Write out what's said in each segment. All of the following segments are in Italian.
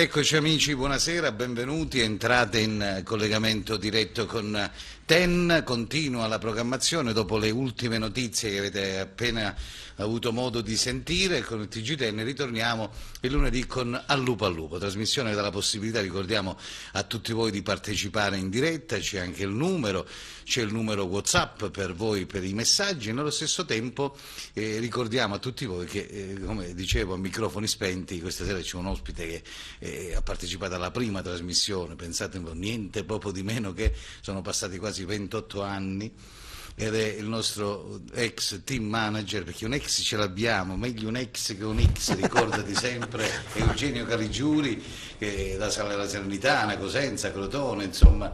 eccoci amici, buonasera, benvenuti, entrate in collegamento diretto con TEN. Continua la programmazione dopo le ultime notizie che avete appena avuto modo di sentire. Con il TG TEN ritorniamo il lunedì con Al Lupo, trasmissione che dà la possibilità, ricordiamo a tutti voi, di partecipare in diretta. C'è anche il numero WhatsApp per voi, per i messaggi, e nello stesso tempo ricordiamo a tutti voi che, come dicevo, a microfoni spenti, questa sera c'è un ospite che ha partecipato alla prima trasmissione, pensate, niente poco di meno che sono passati quasi 28 anni, ed è il nostro ex team manager, perché un ex ce l'abbiamo, meglio un ex che un X, ricordati sempre, Eugenio Caligiuri, che da Salernitana, Cosenza, Crotone, insomma,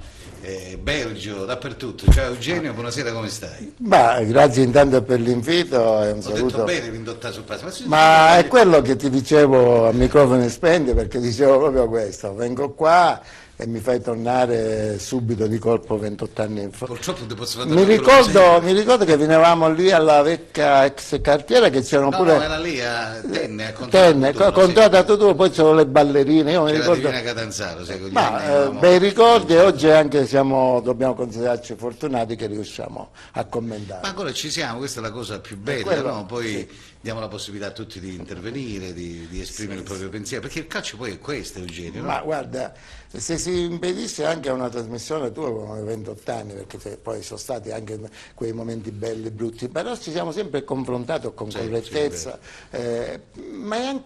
Bergio, dappertutto. Ciao Eugenio, buonasera, come stai? Grazie intanto per l'invito e un saluto. Ho detto bene, Vindotta sul passo. Ma è quello che ti dicevo a microfono spenti, perché dicevo proprio questo, vengo qua e mi fai tornare subito di colpo 28 anni fa. Purtroppo ti posso mi ricordo che venivamo lì alla vecchia ex cartiera, che c'erano pure... No, era lì a Tenne, contratta tu, poi c'erano le ballerine, io mi ricordo... Divina Catanzaro, bei ricordi, e oggi anche dobbiamo considerarci fortunati che riusciamo a commentare. Ma ancora ci siamo, questa è la cosa più bella, no? Poi sì, diamo la possibilità a tutti di intervenire, di esprimere il proprio pensiero, perché il calcio poi è questo, Eugenio, no? Ma guarda, se si impedisse anche a una trasmissione tua come 28 anni, perché poi sono stati anche quei momenti belli, brutti, però ci siamo sempre confrontati con correttezza, ma è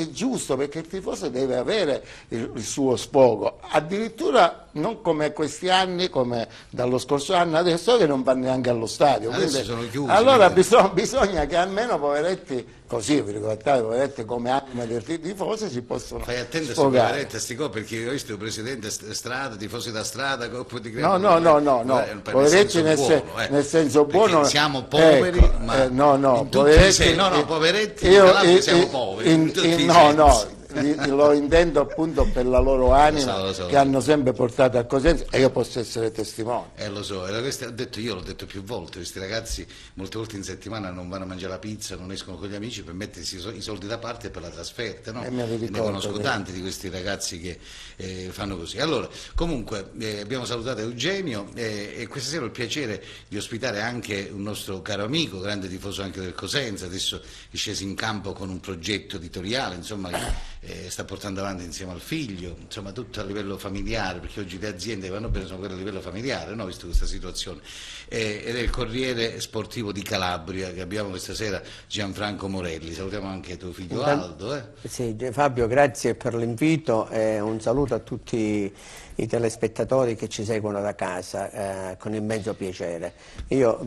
giusto, perché il tifoso deve avere il suo sfogo, addirittura non come questi anni, come dallo scorso anno, adesso che non va neanche allo stadio. Adesso sono chiusi. Allora bisogna che almeno, poveretti, così vi ricordate, poveretti come anima dei tifosi, si possono fai attento sfogare. Poveretti a sti qua, perché ho visto il presidente strada, tifosi da strada, no, poveretti nel senso buono, siamo poveri, ecco, ma poveretti in Calabria siamo poveri, lo intendo appunto per la loro anima, lo so. Che hanno sempre portato a Cosenza, e io posso essere testimone. Lo so, l'ho detto più volte, questi ragazzi molte volte in settimana non vanno a mangiare la pizza, non escono con gli amici per mettersi i soldi da parte per la trasferta, no? Ne conosco tanti di questi ragazzi che fanno così. Allora, comunque, abbiamo salutato Eugenio, e questa sera ho il piacere di ospitare anche un nostro caro amico, grande tifoso anche del Cosenza, adesso è sceso in campo con un progetto editoriale, insomma, che sta portando avanti insieme al figlio, insomma tutto a livello familiare, perché oggi le aziende che vanno bene sono quelle a livello familiare, no? Visto questa situazione, ed è il Corriere Sportivo di Calabria, che abbiamo questa sera Gianfranco Morelli. Salutiamo anche tuo figlio Aldo. Sì, Fabio, grazie per l'invito e un saluto a tutti i telespettatori che ci seguono da casa, con immenso piacere. Io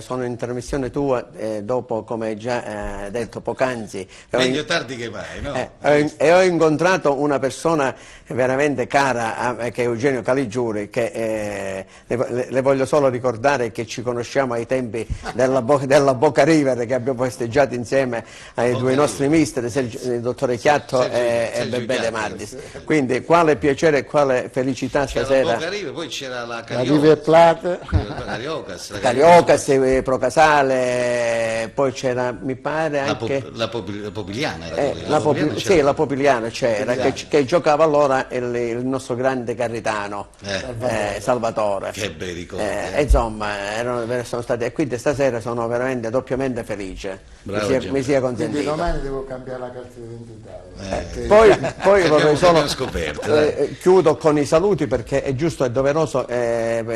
sono in trasmissione tua dopo, come già detto poc'anzi, meglio tardi che mai, no? E ho incontrato una persona veramente cara che è Eugenio Caligiuri, che le voglio solo ricordare che ci conosciamo ai tempi della Boca River, che abbiamo festeggiato insieme ai due nostri mister, il dottore Chiatto e Bebè De Mardis. Quindi quale piacere e quale felicità stasera. C'era la Boca, poi c'era la River Plate, Cariocas, Procasale, poi c'era, mi pare, anche la Popigliana. La Popigliana c'era, che giocava allora il nostro grande Carritano, Salvatore. Che bei ricordi. Insomma, sono stati, e quindi stasera sono veramente doppiamente felice. Mi sia consentito. Quindi domani devo cambiare la carta d'identità. Poi vorrei solo chiudo con i saluti, perché è giusto e doveroso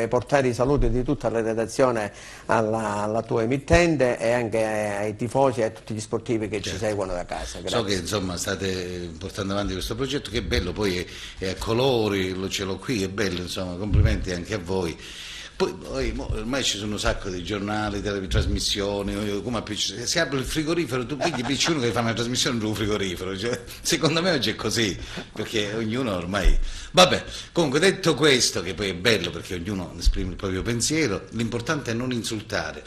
portare i saluti di tutta la redazione alla tua emittente, e anche ai tifosi e a tutti gli sportivi che ci seguono da casa. Grazie. So che insomma state portando avanti questo progetto, che è bello, poi è a colori, ce l'ho qui, è bello, insomma, complimenti anche a voi. Poi ormai ci sono un sacco di giornali, trasmissioni, si apre il frigorifero, tu pigli uno che fa una trasmissione sul frigorifero, cioè, secondo me oggi è così, perché ognuno ormai... Vabbè, comunque detto questo, che poi è bello perché ognuno esprime il proprio pensiero, l'importante è non insultare.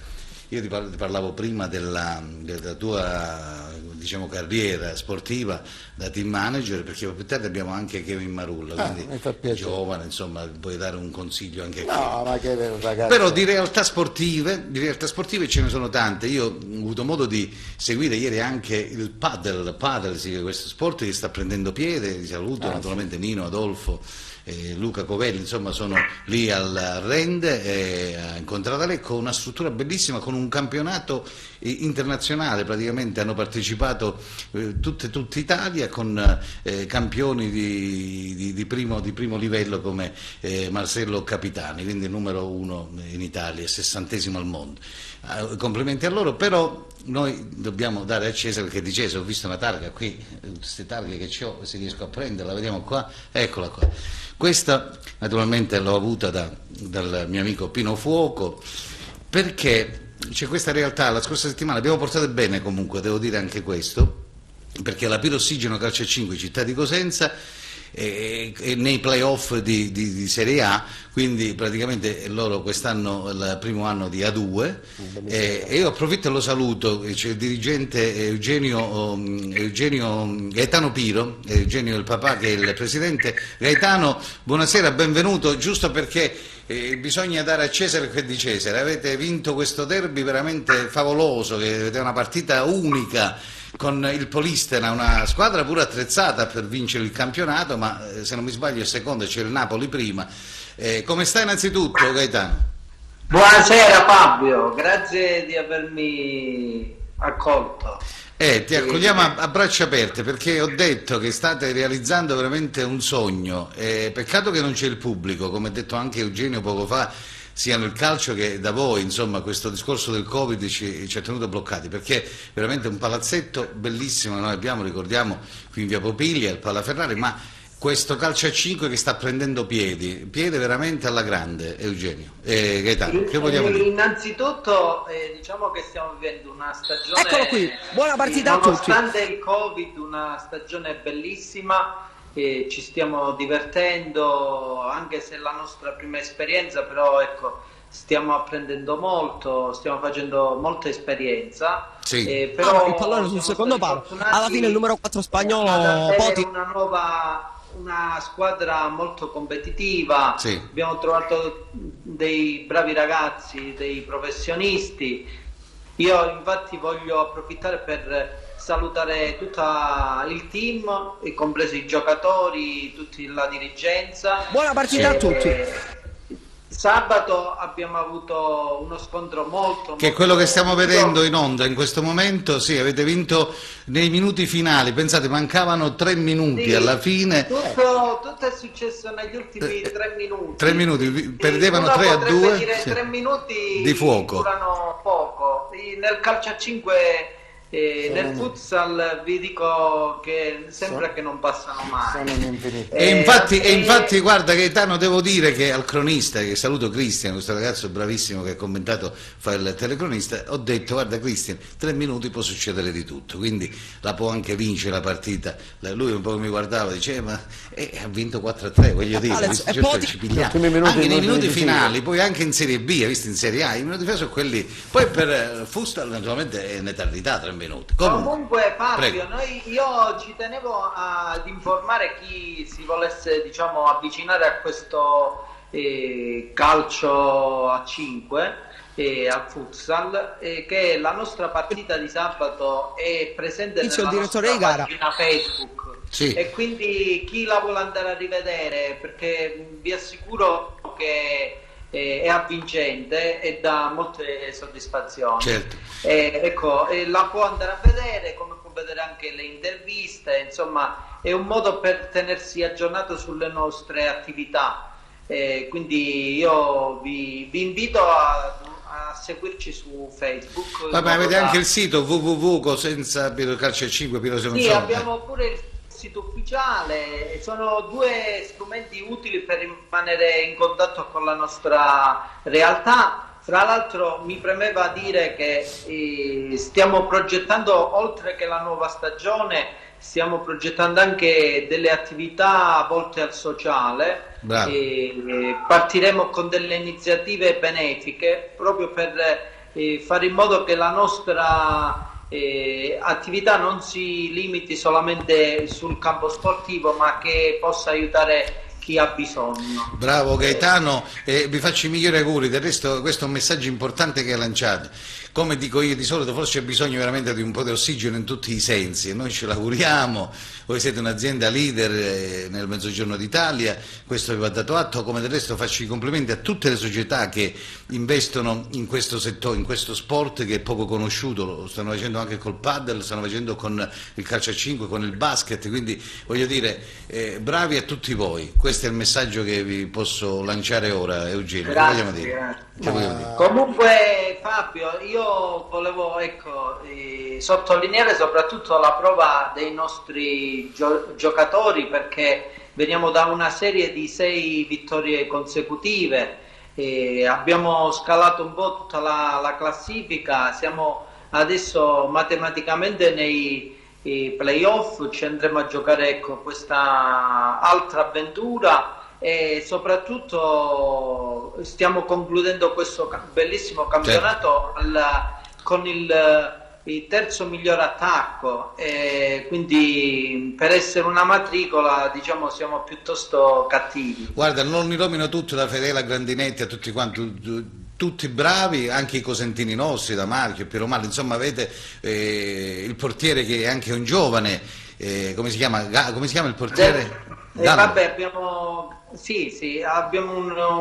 Io ti parlavo prima della tua diciamo, carriera sportiva da team manager, perché più tardi abbiamo anche Kevin Marulla, quindi giovane, insomma, puoi dare un consiglio anche a No, ma che ragazzi. Però di realtà sportive ce ne sono tante. Io ho avuto modo di seguire ieri anche il padel, sì, questo sport che sta prendendo piede. Saluto naturalmente Nino, Adolfo, Luca Covelli, insomma sono lì al Rende, a Incontradalecco, una struttura bellissima con un campionato internazionale, praticamente hanno partecipato tutta Italia con campioni di primo livello come Marcello Capitani, quindi il numero 1 in Italia, 60° al mondo. Complimenti a loro, però noi dobbiamo dare a Cesare perché di Cesare. Ho visto una targa qui, queste targhe che ho, se riesco a prenderla, vediamo qua, eccola qua. Questa naturalmente l'ho avuta dal mio amico Pino Fuoco, perché c'è questa realtà. La scorsa settimana abbiamo portato bene, comunque devo dire anche questo, perché la Pirossigeno Calcio a 5 Città di Cosenza nei playoff di Serie A, quindi praticamente loro quest'anno il primo anno di A2, e io approfitto e lo saluto, c'è il dirigente Eugenio Gaetano Piro, Eugenio il papà che è il presidente. Gaetano, buonasera, benvenuto, giusto perché bisogna dare a Cesare quel di Cesare. Avete vinto questo derby veramente favoloso, che avete una partita unica con il Polistena, una squadra pure attrezzata per vincere il campionato, ma se non mi sbaglio il secondo, c'è il Napoli prima. Come sta innanzitutto, Gaetano? Buonasera Fabio, grazie di avermi accolto. Ti accogliamo a braccia aperte, perché ho detto che state realizzando veramente un sogno. Peccato che non c'è il pubblico, come ha detto anche Eugenio poco fa, sia nel calcio che da voi, insomma questo discorso del Covid ci ha tenuto bloccati, perché veramente un palazzetto bellissimo noi abbiamo, ricordiamo, qui in via Popiglia, il Palaferrari, ma questo calcio a 5 che sta prendendo piede veramente alla grande. Eugenio, Gaetano, che vogliamo dire? Innanzitutto diciamo che stiamo vivendo una stagione, eccolo qui, buona partita a tutti, nonostante il Covid, una stagione bellissima. Ci stiamo divertendo, anche se è la nostra prima esperienza, però ecco, stiamo apprendendo molto, stiamo facendo molta esperienza. Sì. Però il pallone sul secondo palo, alla fine il numero 4 spagnolo Poti. Una squadra molto competitiva, sì. Abbiamo trovato dei bravi ragazzi, dei professionisti. Io infatti voglio approfittare per salutare tutto il team, compreso i giocatori, tutta la dirigenza. Buona partita a tutti. Sabato abbiamo avuto uno scontro molto che è quello che stiamo vedendo in onda in questo momento. Sì, avete vinto nei minuti finali, pensate, mancavano 3 minuti, sì, alla fine. Tutto è successo negli ultimi 3 minuti. 3 minuti, perdevano 3-2. Dire sì. 3 minuti di fuoco. Durano poco. Nel calcio a 5 nel futsal vi dico che sembra che non passano mai. E infatti guarda Gaetano, devo dire che al cronista, che saluto Cristian, questo ragazzo bravissimo che ha commentato, fa il telecronista, ho detto guarda Cristian, 3 minuti può succedere di tutto, quindi la può anche vincere la partita. Lui un po' mi guardava, diceva ha vinto 4-3, voglio dire, ci pigliamo anche nei minuti finali, poi anche in Serie B, visto in Serie A i minuti finali sono quelli, poi per futsal naturalmente è un'eternità, 3 minuti. Comunque Fabio, io ci tenevo ad informare chi si volesse, diciamo, avvicinare a questo calcio a 5 al futsal, che la nostra partita di sabato è presente nella nostra pagina Facebook. Sì. E quindi chi la vuole andare a rivedere, perché vi assicuro che è avvincente e dà molte soddisfazioni. Certo. Ecco, la può andare a vedere, come può vedere anche le interviste, insomma è un modo per tenersi aggiornato sulle nostre attività, quindi io vi invito a seguirci su Facebook. Vabbè, avete anche il sito www.cosenza-calcio5. Sì, abbiamo pure il sito ufficiale, sono 2 strumenti utili per rimanere in contatto con la nostra realtà. Tra l'altro mi premeva dire che stiamo progettando, oltre che la nuova stagione, stiamo progettando anche delle attività volte al sociale. Partiremo con delle iniziative benefiche proprio per fare in modo che la nostra attività non si limiti solamente sul campo sportivo, ma che possa aiutare chi ha bisogno. Bravo Gaetano, vi faccio i migliori auguri. Del resto questo è un messaggio importante che hai lanciato. Come dico io di solito, forse c'è bisogno veramente di un po' di ossigeno in tutti i sensi, e noi ce l'auguriamo. Voi siete un'azienda leader nel Mezzogiorno d'Italia, questo vi va dato atto. Come del resto faccio i complimenti a tutte le società che investono in questo settore, in questo sport che è poco conosciuto. Lo stanno facendo anche col padel, lo stanno facendo con il calcio a 5, con il basket, quindi voglio dire, bravi a tutti voi. Questo è il messaggio che vi posso lanciare ora, Eugenio. Grazie. Che vogliamo dire? Comunque Fabio, io volevo sottolineare soprattutto la prova dei nostri giocatori, perché veniamo da una serie di 6 vittorie consecutive, abbiamo scalato un po' tutta la classifica, siamo adesso matematicamente nei playoff, ci andremo a giocare questa altra avventura. E soprattutto stiamo concludendo questo bellissimo campionato con il terzo miglior attacco, quindi per essere una matricola, diciamo, siamo piuttosto cattivi. Guarda, non li nomino tutti, da Fedele a Grandinetti a tutti quanti, tutti bravi, anche i cosentini nostri, da Marchio, Piero Malli, insomma avete il portiere che è anche un giovane, come si chiama il portiere? Vabbè, abbiamo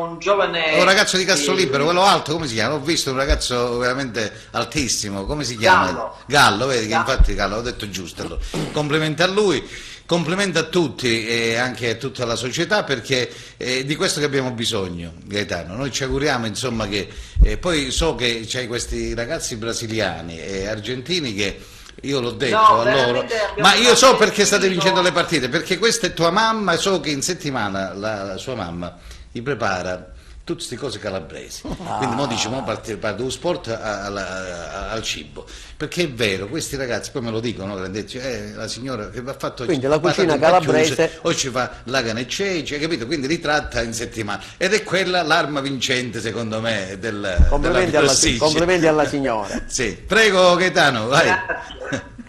un giovane, un ragazzo di Castrolibero, quello alto, come si chiama? Ho visto un ragazzo veramente altissimo, come si chiama? Gallo, vedi che infatti Gallo, ho detto giusto. Allora. Complimenti a lui, complimenti a tutti e anche a tutta la società, perché di questo che abbiamo bisogno, Gaetano. Noi ci auguriamo insomma che poi so che c'hai questi ragazzi brasiliani e argentini che io l'ho detto a loro, ma io so perché state vincendo le partite, perché questa è tua mamma, e so che in settimana la sua mamma gli prepara tutte queste cose calabresi, quindi mo dice, mo parte lo sport al cibo, perché è vero, questi ragazzi poi me lo dicono, la signora che va fatto, quindi la cucina calabrese, o ci fa la cane e ceci, capito? Quindi ritratta in settimana, ed è quella l'arma vincente secondo me complimenti alla signora. Sì, prego Gaetano, vai.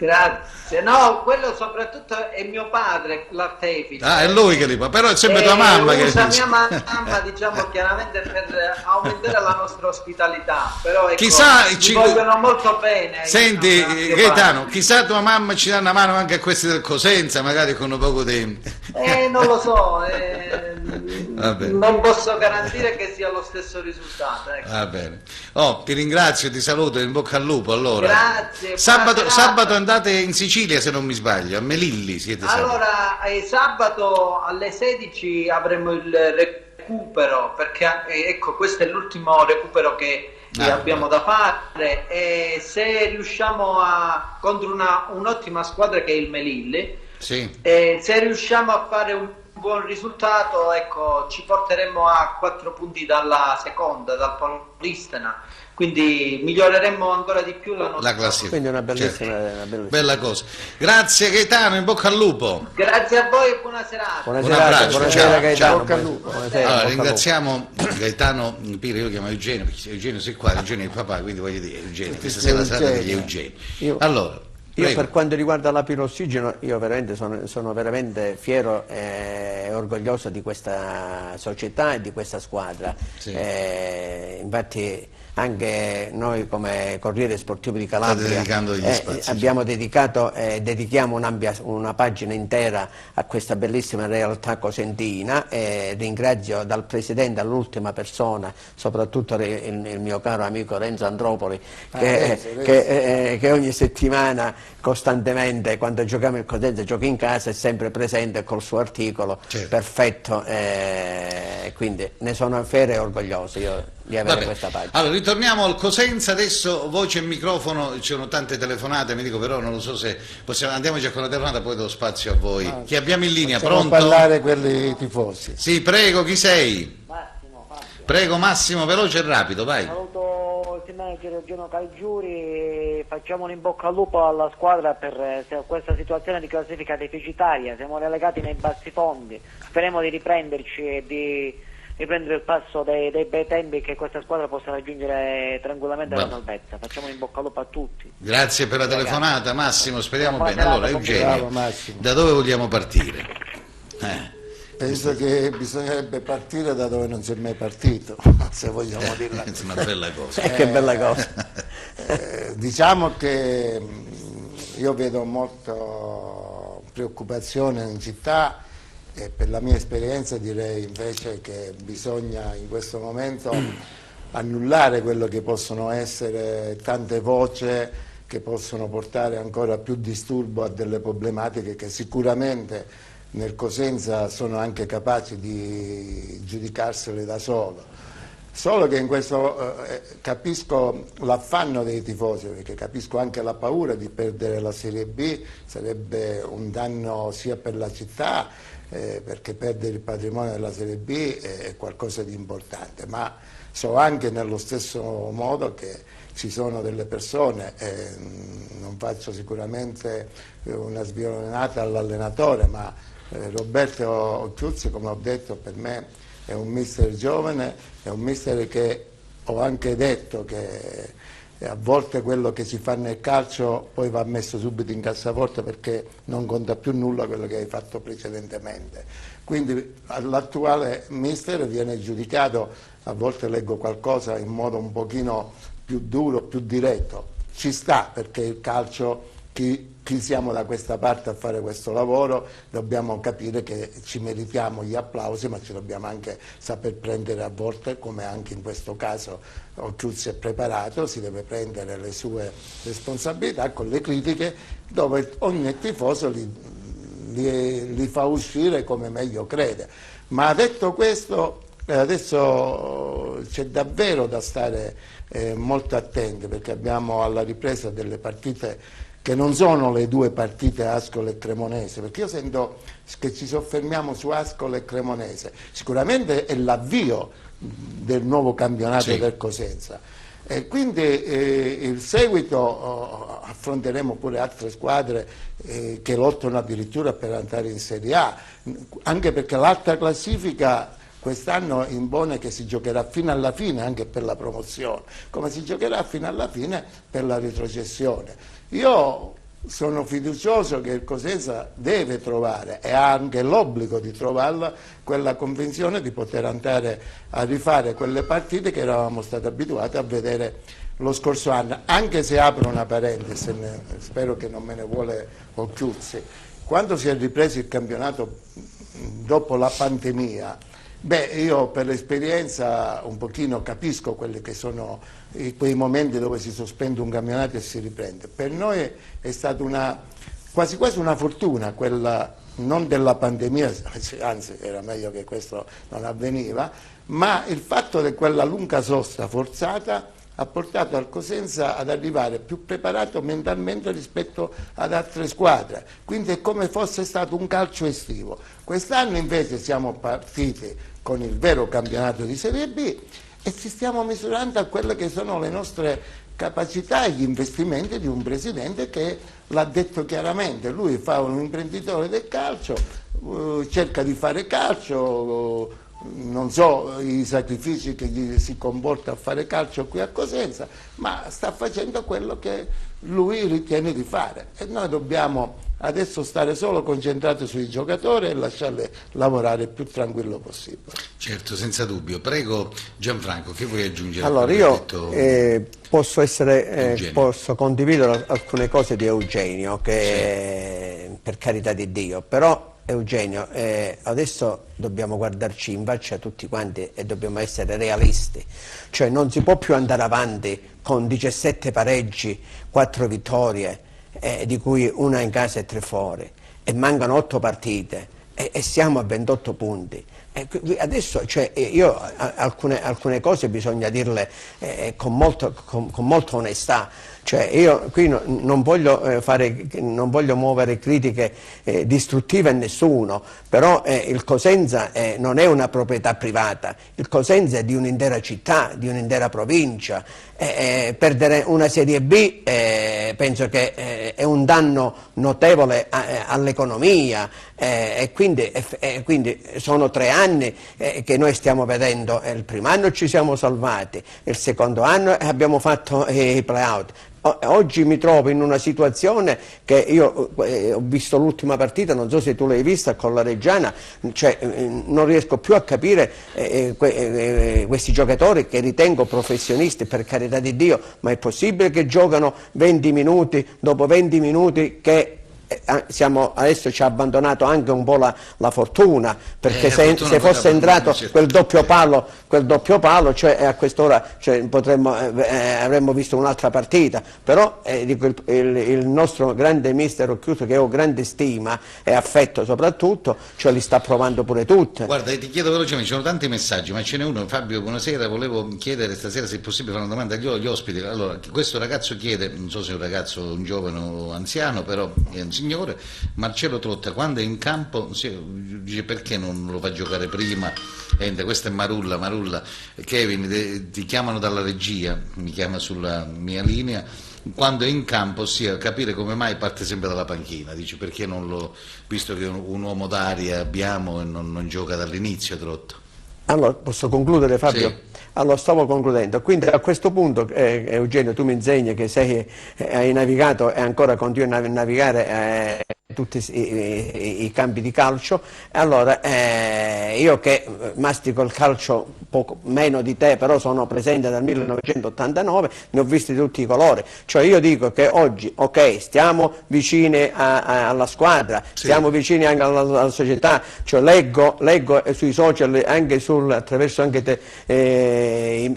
Grazie, no, quello soprattutto è mio padre, l'artefice. Ah, è lui che li fa, però è sempre tua mamma che usa mia mamma, diciamo, chiaramente per aumentare la nostra ospitalità, però ecco, chissà, ci vogliono molto bene. Senti Gaetano, chissà tua mamma ci dà una mano anche a questi del Cosenza, magari con un poco di... non lo so, non posso garantire che sia lo stesso risultato, ecco. Va bene, ti ringrazio, ti saluto, in bocca al lupo. Allora, grazie. Sabato andate in Sicilia, se non mi sbaglio, a Melilli siete sabato. Allora, sabato alle 16 avremo il recupero, perché ecco, questo è l'ultimo recupero che abbiamo da fare, e se riusciamo contro un'ottima squadra che è il Melilli, sì. Se riusciamo a fare un buon risultato, ecco, ci porteremo a 4 punti dalla seconda, dal Polistena, quindi miglioreremo ancora di più la classifica. Quindi una bellissima, bella cosa. Grazie Gaetano, in bocca al lupo. Grazie a voi e buona serata. Un abbraccio. Buonasera Gaetano. Bocca al lupo. Allora, ringraziamo Gaetano Pira, io lo chiamo Eugenio, perché Eugenio sei qua, Eugenio è il papà, quindi voglio dire Eugenio, questa sera la serata degli Eugeni. Allora, io per quanto riguarda la pirossigeno, io veramente sono veramente fiero e orgoglioso di questa società e di questa squadra. Sì. Infatti anche noi come Corriere Sportivo di Calabria abbiamo dedicato e dedichiamo una pagina intera a questa bellissima realtà cosentina, e ringrazio dal Presidente all'ultima persona, soprattutto il mio caro amico Renzo Andropoli, che ogni settimana costantemente, quando giochiamo il Cosenza, gioca in casa, è sempre presente col suo articolo, certo. Perfetto, quindi ne sono fiero e orgoglioso io di avere questa pagina. Allora ritorniamo al Cosenza, adesso voce e microfono, ci sono tante telefonate, mi dico, però non lo so se possiamo, andiamoci con la telefonata, poi do spazio a voi. Chi abbiamo in linea? Pronto? Parlare quelli tifosi. Sì, prego, chi sei? Massimo, Fabio. Prego Massimo, veloce e rapido, vai. Saluto il manager Eugenio Caligiuri, facciamo un in bocca al lupo alla squadra per questa situazione di classifica deficitaria, siamo relegati nei bassi fondi, speriamo di riprenderci e di riprendere il passo dei bei tempi e che questa squadra possa raggiungere tranquillamente la salvezza. Facciamo in bocca al lupo a tutti. Grazie per la telefonata Massimo, speriamo Buona bene. Allora serata, Eugenio, bravo, Massimo. da dove vogliamo partire? Penso che bisognerebbe partire da dove non si è mai partito, se vogliamo dirla È così. una bella cosa. Che bella cosa. Diciamo che io vedo molta preoccupazione in città e per la mia esperienza direi invece che bisogna in questo momento annullare quello che possono essere tante voci che possono portare ancora più disturbo a delle problematiche che sicuramente nel Cosenza sono anche capaci di giudicarsele da solo che in questo capisco l'affanno dei tifosi, perché capisco anche la paura di perdere la Serie B, sarebbe un danno sia per la città, perché perdere il patrimonio della Serie B è qualcosa di importante, ma so anche nello stesso modo che ci sono delle persone, non faccio sicuramente una sviolinata all'allenatore, ma Roberto Occhiuzzi, come ho detto, per me è un mister giovane, è un mister che ho anche detto che a volte quello che si fa nel calcio poi va messo subito in cassaforte perché non conta più nulla quello che hai fatto precedentemente. Quindi l'attuale mister viene giudicato, a volte leggo qualcosa in modo un pochino più duro, più diretto. Ci sta, perché il calcio, chi siamo da questa parte a fare questo lavoro, dobbiamo capire che ci meritiamo gli applausi, ma ci dobbiamo anche saper prendere a volte, come anche in questo caso Occhiuzzi è preparato, si deve prendere le sue responsabilità con le critiche, dove ogni tifoso li fa uscire come meglio crede. Ma detto questo, adesso c'è davvero da stare molto attenti, perché abbiamo alla ripresa delle partite che non sono le due partite Ascoli e Cremonese, perché io sento che ci soffermiamo su Ascoli e Cremonese, sicuramente è l'avvio del nuovo campionato del Cosenza, e quindi il seguito affronteremo pure altre squadre che lottano addirittura per andare in Serie A, anche perché l'alta classifica quest'anno impone che si giocherà fino alla fine anche per la promozione, come si giocherà fino alla fine per la retrocessione. Io sono fiducioso che il Cosenza deve trovare, e ha anche l'obbligo di trovarla, quella convinzione di poter andare a rifare quelle partite che eravamo stati abituati a vedere lo scorso anno, anche se apro una parentesi, spero che non me ne vuole Occhiuzzi. Quando si è ripreso il campionato dopo la pandemia, io per l'esperienza un pochino capisco quelli che sono quei momenti dove si sospende un campionato e si riprende. Per noi è stata quasi quasi una fortuna quella, non della pandemia, anzi era meglio che questo non avveniva, ma il fatto di quella lunga sosta forzata ha portato al Cosenza ad arrivare più preparato mentalmente rispetto ad altre squadre, quindi è come fosse stato un calcio estivo. Quest'anno invece siamo partiti con il vero campionato di Serie B e ci stiamo misurando a quelle che sono le nostre capacità e gli investimenti di un presidente che l'ha detto chiaramente. Lui fa un imprenditore del calcio, cerca di fare calcio, non so i sacrifici che gli si comporta a fare calcio qui a Cosenza, ma sta facendo quello che lui ritiene di fare e noi dobbiamo adesso stare solo concentrati sui giocatori e lasciarli lavorare il più tranquillo possibile. Certo, senza dubbio. Prego Gianfranco, che vuoi aggiungere? Allora io posso condividere alcune cose di Eugenio, che per carità di Dio, però Eugenio, adesso dobbiamo guardarci in faccia tutti quanti e dobbiamo essere realisti, cioè non si può più andare avanti con 17 pareggi, 4 vittorie, di cui una in casa e 3 fuori, e mancano 8 partite e siamo a 28 punti. Adesso io alcune cose bisogna dirle con molta onestà. Cioè io qui non voglio muovere critiche distruttive a nessuno, però il Cosenza non è una proprietà privata, il Cosenza è di un'intera città, di un'intera provincia. Perdere una Serie B penso che è un danno notevole all'economia, e quindi sono 3 anni che noi stiamo vedendo, il primo anno ci siamo salvati, il secondo anno abbiamo fatto i play-out. Oggi mi trovo in una situazione che io ho visto l'ultima partita, non so se tu l'hai vista con la Reggiana, cioè, non riesco più a capire questi giocatori che ritengo professionisti, per carità di Dio, ma è possibile che giocano 20 minuti, dopo 20 minuti che adesso ci ha abbandonato anche un po' la fortuna, perché se fosse entrato quel doppio palo, cioè, a quest'ora avremmo visto un'altra partita, però dico, il nostro grande mister Occhiuto, che ho grande stima e affetto soprattutto, cioè li sta provando pure tutte. Guarda, ti chiedo velocemente, ci sono tanti messaggi, ma ce n'è uno. Fabio, buonasera, volevo chiedere stasera se è possibile fare una domanda agli ospiti. Allora, questo ragazzo chiede, non so se è un ragazzo, un giovane o anziano, però è un signore, Marcello Trotta, quando è in campo dice perché non lo fa giocare prima? Questo è Marulla. Kevin, ti chiamano dalla regia, mi chiama sulla mia linea, quando è in campo ossia capire come mai parte sempre dalla panchina, dice perché non lo, visto che un uomo d'aria abbiamo e non gioca dall'inizio Trotta. Allora, posso concludere, Fabio? Sì. Allora, stavo concludendo, quindi a questo punto Eugenio, tu mi insegni che hai navigato e ancora continui a navigare tutti i campi di calcio, allora io che mastico il calcio poco meno di te, però sono presente dal 1989, ne ho visti di tutti i colori, cioè io dico che oggi, ok, stiamo vicini alla squadra, sì, stiamo vicini anche alla società, cioè leggo sui social, anche attraverso anche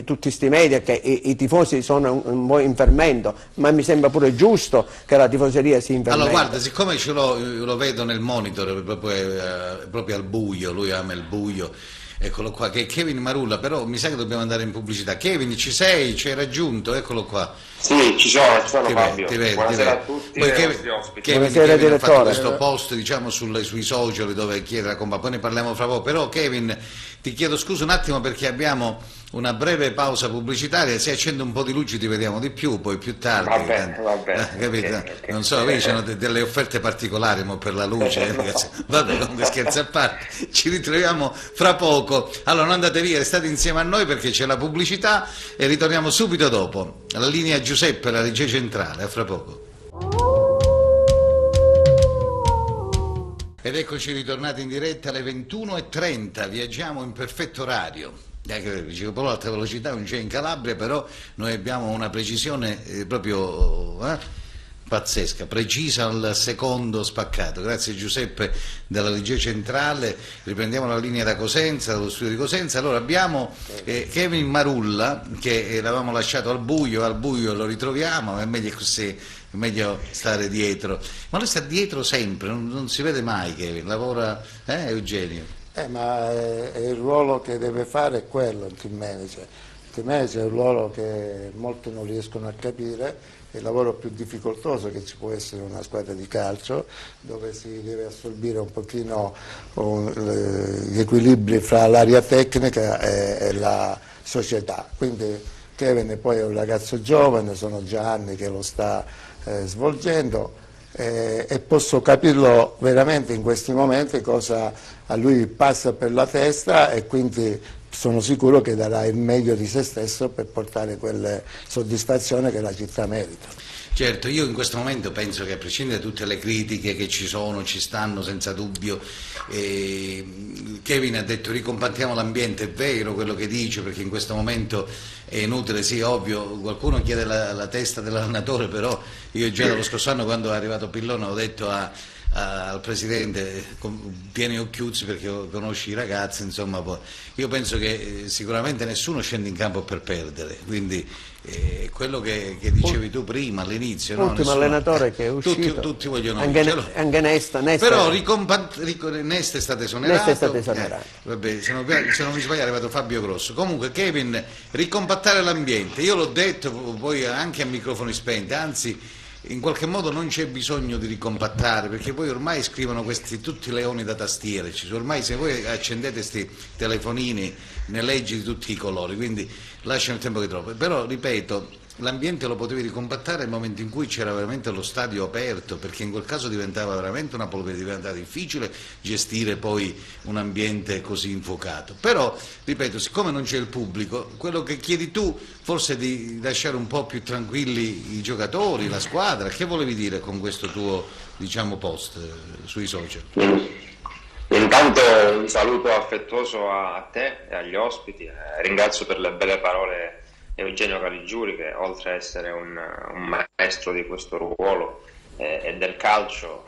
tutti questi media, che i tifosi sono un po' in fermento, ma mi sembra pure giusto che la tifoseria si infermenti. Allora guarda, siccome lo vedo nel monitor proprio al buio, lui ama il buio, eccolo qua, che è Kevin Marulla, però mi sa che dobbiamo andare in pubblicità. Kevin, ci sei? Ci hai raggiunto? Eccolo qua. Sì, ci sono Fabio. Buonasera a tutti e ai nostri ospiti. Buonasera, Kevin ha fatto direttore. questo post, diciamo, sui social dove chiede la compa, poi ne parliamo fra poco, però Kevin, ti chiedo scusa un attimo perché abbiamo una breve pausa pubblicitaria, se accende un po' di luce ti vediamo di più, poi più tardi. Va bene. Capito? Okay. Non so, vedi, c'hanno delle offerte particolari per la luce, ragazzi. Vabbè, comunque scherzi a parte, ci ritroviamo fra poco. Allora non andate via, restate insieme a noi perché c'è la pubblicità e ritorniamo subito dopo. La linea Giuseppe, la regia centrale, a fra poco. Ed eccoci ritornati in diretta alle 21:30, viaggiamo in perfetto orario. Dicevo, però l'alta velocità non c'è in Calabria, però noi abbiamo una precisione proprio pazzesca, precisa al secondo spaccato. Grazie Giuseppe della regia centrale. Riprendiamo la linea da Cosenza, dallo studio di Cosenza. Allora abbiamo Kevin Marulla, che l'avevamo lasciato al buio lo ritroviamo, è meglio così, è meglio stare dietro, ma lui sta dietro sempre, non si vede mai Kevin, lavora, Eugenio? Ma il ruolo che deve fare è quello, il team manager. Il team manager è un ruolo che molti non riescono a capire, è il lavoro più difficoltoso che ci può essere in una squadra di calcio, dove si deve assorbire un pochino gli equilibri fra l'area tecnica e la società. Quindi Kevin poi è un ragazzo giovane, sono già anni che lo sta svolgendo. E posso capirlo veramente in questi momenti cosa a lui passa per la testa, e quindi sono sicuro che darà il meglio di se stesso per portare quelle soddisfazioni che la città merita. Certo, io in questo momento penso che a prescindere da tutte le critiche che ci stanno senza dubbio, Kevin ha detto ricompattiamo l'ambiente, è vero quello che dice, perché in questo momento è inutile, sì, ovvio, qualcuno chiede la testa dell'allenatore, però io già dallo scorso anno, quando è arrivato Pillone, ho detto al presidente tieni occhiuzzi perché conosci i ragazzi, insomma, poi io penso che sicuramente nessuno scende in campo per perdere, quindi quello che dicevi tu prima all'inizio, l'ultimo allenatore che è uscito, tutti vogliono anche Nesta però Nesta è stato esonerato, vabbè, se non mi sbaglio è arrivato Fabio Grosso. Comunque Kevin, ricompattare l'ambiente, io l'ho detto poi anche a microfoni spenti, anzi in qualche modo non c'è bisogno di ricompattare, perché poi ormai scrivono questi tutti leoni da tastiere, ormai se voi accendete questi telefonini ne leggi di tutti i colori, quindi lasciano il tempo che trovano. Però, ripeto, l'ambiente lo potevi ricompattare nel momento in cui c'era veramente lo stadio aperto, perché in quel caso diventava veramente una polvere, diventava difficile gestire poi un ambiente così infuocato. Però, ripeto, siccome non c'è il pubblico, quello che chiedi tu forse è di lasciare un po' più tranquilli i giocatori, la squadra. Che volevi dire con questo tuo, diciamo, post sui social? Intanto un saluto affettuoso a te e agli ospiti, ringrazio per le belle parole Eugenio Caligiuri, che oltre a essere un maestro di questo ruolo e del calcio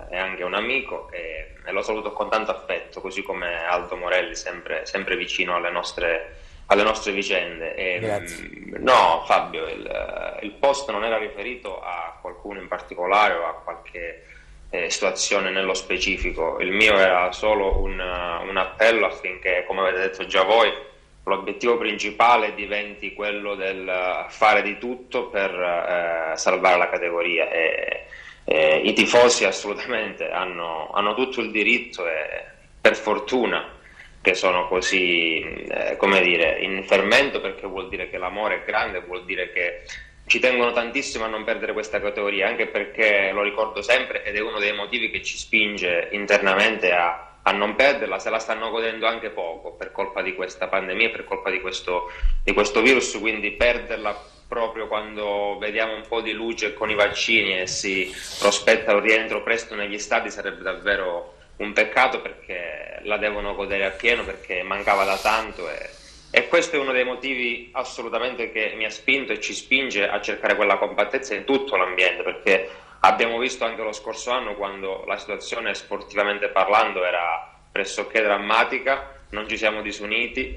è anche un amico, e lo saluto con tanto affetto, così come Aldo Morelli, sempre vicino alle nostre vicende. No, Fabio, il post non era riferito a qualcuno in particolare o a qualche situazione nello specifico. Il mio era solo un appello affinché, come avete detto già voi, l'obiettivo principale diventi quello del fare di tutto per salvare la categoria, e i tifosi assolutamente hanno tutto il diritto, e per fortuna che sono così, come dire, in fermento, perché vuol dire che l'amore è grande, vuol dire che ci tengono tantissimo a non perdere questa categoria, anche perché, lo ricordo sempre, ed è uno dei motivi che ci spinge internamente a non perderla, se la stanno godendo anche poco per colpa di questa pandemia, per colpa di questo virus, quindi perderla proprio quando vediamo un po' di luce con i vaccini e si prospetta un rientro presto negli stadi sarebbe davvero un peccato, perché la devono godere appieno, perché mancava da tanto, e questo è uno dei motivi assolutamente che mi ha spinto e ci spinge a cercare quella compattezza in tutto l'ambiente, perché abbiamo visto anche lo scorso anno, quando la situazione sportivamente parlando era pressoché drammatica, non ci siamo disuniti,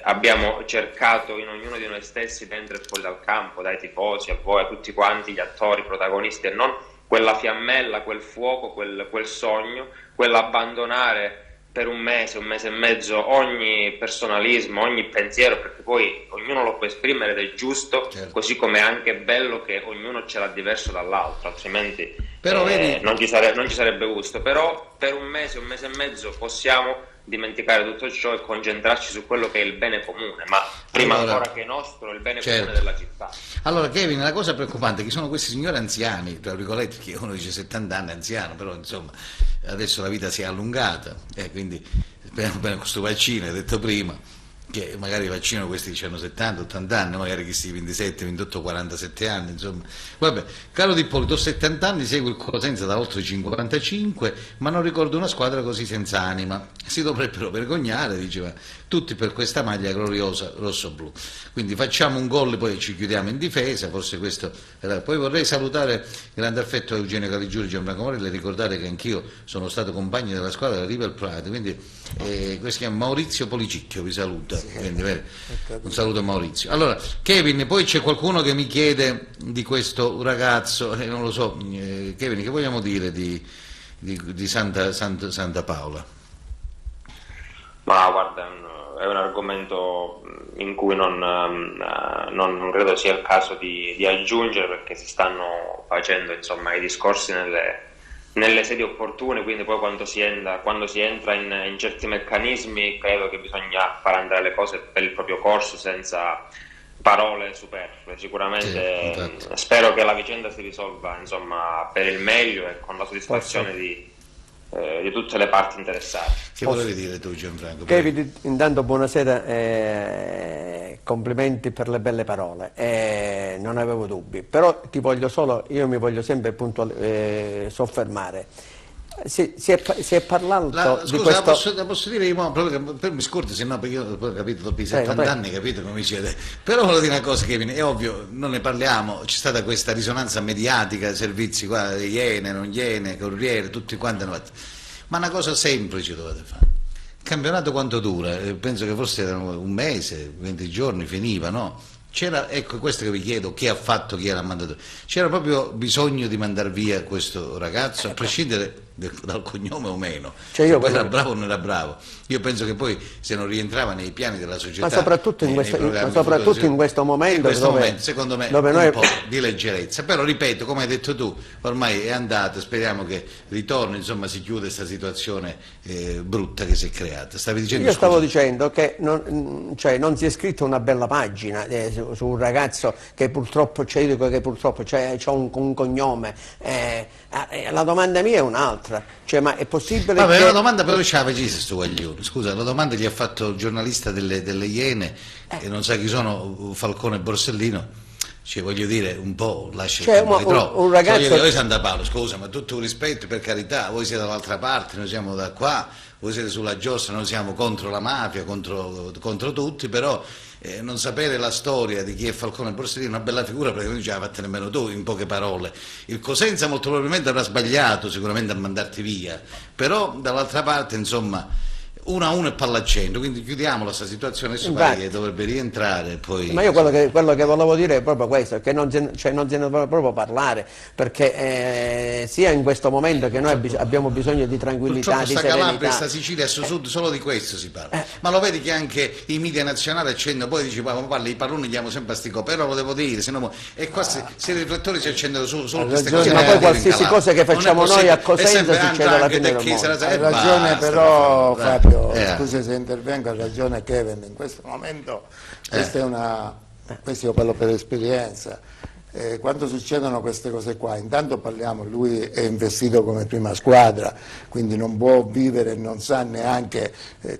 abbiamo cercato in ognuno di noi stessi, dentro e fuori dal campo, dai tifosi a voi, a tutti quanti gli attori, i protagonisti, e non quella fiammella, quel fuoco, quel sogno, quell'abbandonare per un mese e mezzo ogni personalismo, ogni pensiero, perché poi ognuno lo può esprimere ed è giusto, certo. Così come è anche bello che ognuno ce l'ha diverso dall'altro, altrimenti non ci sarebbe gusto. Però per un mese e mezzo possiamo dimenticare tutto ciò e concentrarci su quello che è il bene comune, ma prima ancora che nostro, il bene comune della città. Allora, Kevin, la cosa preoccupante è che sono questi signori anziani, tra virgolette, che uno dice 70 anni anziano, però insomma adesso la vita si è allungata, quindi speriamo bene questo vaccino, hai detto prima, che magari vaccinano questi che hanno 70, 80 anni, magari questi 27, 28, 47 anni, insomma. Vabbè, caro Di Ippolito, ho 70 anni, seguo il Cosenza da oltre 55, ma non ricordo una squadra così senza anima. Si dovrebbero vergognare, diceva, tutti per questa maglia gloriosa rosso-blu. Quindi facciamo un gol e poi ci chiudiamo in difesa, forse questo era. Poi vorrei salutare grande affetto a Eugenio Caligiuri, Gianfranco Morelli, e ricordare che anch'io sono stato compagno della squadra della River Plate, quindi questo si chiama Maurizio Policicchio, vi saluta. Quindi, un saluto a Maurizio. Allora, Kevin, poi c'è qualcuno che mi chiede di questo ragazzo, non lo so, Kevin, che vogliamo dire di Santa Paola? Ma guarda, è un argomento in cui non credo sia il caso di aggiungere, perché si stanno facendo, insomma, i discorsi nelle sedi opportune, quindi poi quando si entra in certi meccanismi credo che bisogna far andare le cose per il proprio corso, senza parole superflue. Sicuramente sì, spero che la vicenda si risolva, insomma, per il meglio e con la soddisfazione di tutte le parti interessate. Che volevi dire tu, Gianfranco? Kevin, intanto buonasera, complimenti per le belle parole, non avevo dubbi, però io mi voglio sempre soffermare. Si è parlato di questo. La posso dire io, proprio mi scordi, se no, perché io poi ho capito dopo i 70 anni, capito come mi siete. Però volevo dire una cosa, Kevin, è ovvio, non ne parliamo, c'è stata questa risonanza mediatica, servizi qua, Iene, non Iene, Corriere, tutti quanti hanno fatto. Ma una cosa semplice dovete fare. Il campionato quanto dura? Penso che forse erano un mese, 20 giorni, finiva, no? C'era, ecco, questo che vi chiedo, chi ha fatto, chi era mandato. C'era proprio bisogno di mandar via questo ragazzo, a prescindere dal cognome o meno, Cioè se poi era bravo o non era bravo. Io penso che poi se non rientrava nei piani della società, ma soprattutto in questo momento, secondo me dove un po' di leggerezza, però ripeto, come hai detto tu, ormai è andato, speriamo che ritorni, insomma si chiude questa situazione brutta che si è creata. Stavi dicendo? Io stavo dicendo che non si è scritta una bella pagina su un ragazzo che purtroppo c'è un cognome. La domanda mia è un'altra, cioè, ma è possibile Vabbè, che... la domanda però c'è sto Guaglione, scusa, la domanda gli ha fatto il giornalista delle Iene e non sa chi sono Falcone e Borsellino, cioè voglio dire un po' lascia il campo di troppo. Un ragazzo... Cioè, voi Santa Paolo, scusa, ma tutto un rispetto, per carità, voi siete dall'altra parte, noi siamo da qua, voi siete sulla giostra, noi siamo contro la mafia, contro tutti, però non sapere la storia di chi è Falcone e Borsellino è una bella figura, perché non ce l'hai fatta nemmeno tu, in poche parole. Il Cosenza molto probabilmente avrà sbagliato sicuramente a mandarti via, però dall'altra parte insomma 1-1 e palla al centro, quindi chiudiamola questa situazione, adesso pare che dovrebbe rientrare poi... Ma io quello che volevo dire è proprio questo, che non se ne deve proprio parlare, perché sia in questo momento che noi abbiamo bisogno di tranquillità, di serenità. Calabria, sta Sicilia, sto sud, solo di questo si parla. Ma lo vedi che anche i media nazionali accendono, poi dici, ma parli, i palloni diamo sempre a sti copi, però lo devo dire, se i riflettori si accendono solo queste cose. Ma poi qualsiasi cosa che facciamo noi a Cosenza succede alla fine del mondo. Hai ragione però Fabio. Scusi se intervengo, ha ragione Kevin, in questo momento questo io parlo per esperienza, quando succedono queste cose qua, intanto parliamo, lui è investito come prima squadra, quindi non può vivere, non sa neanche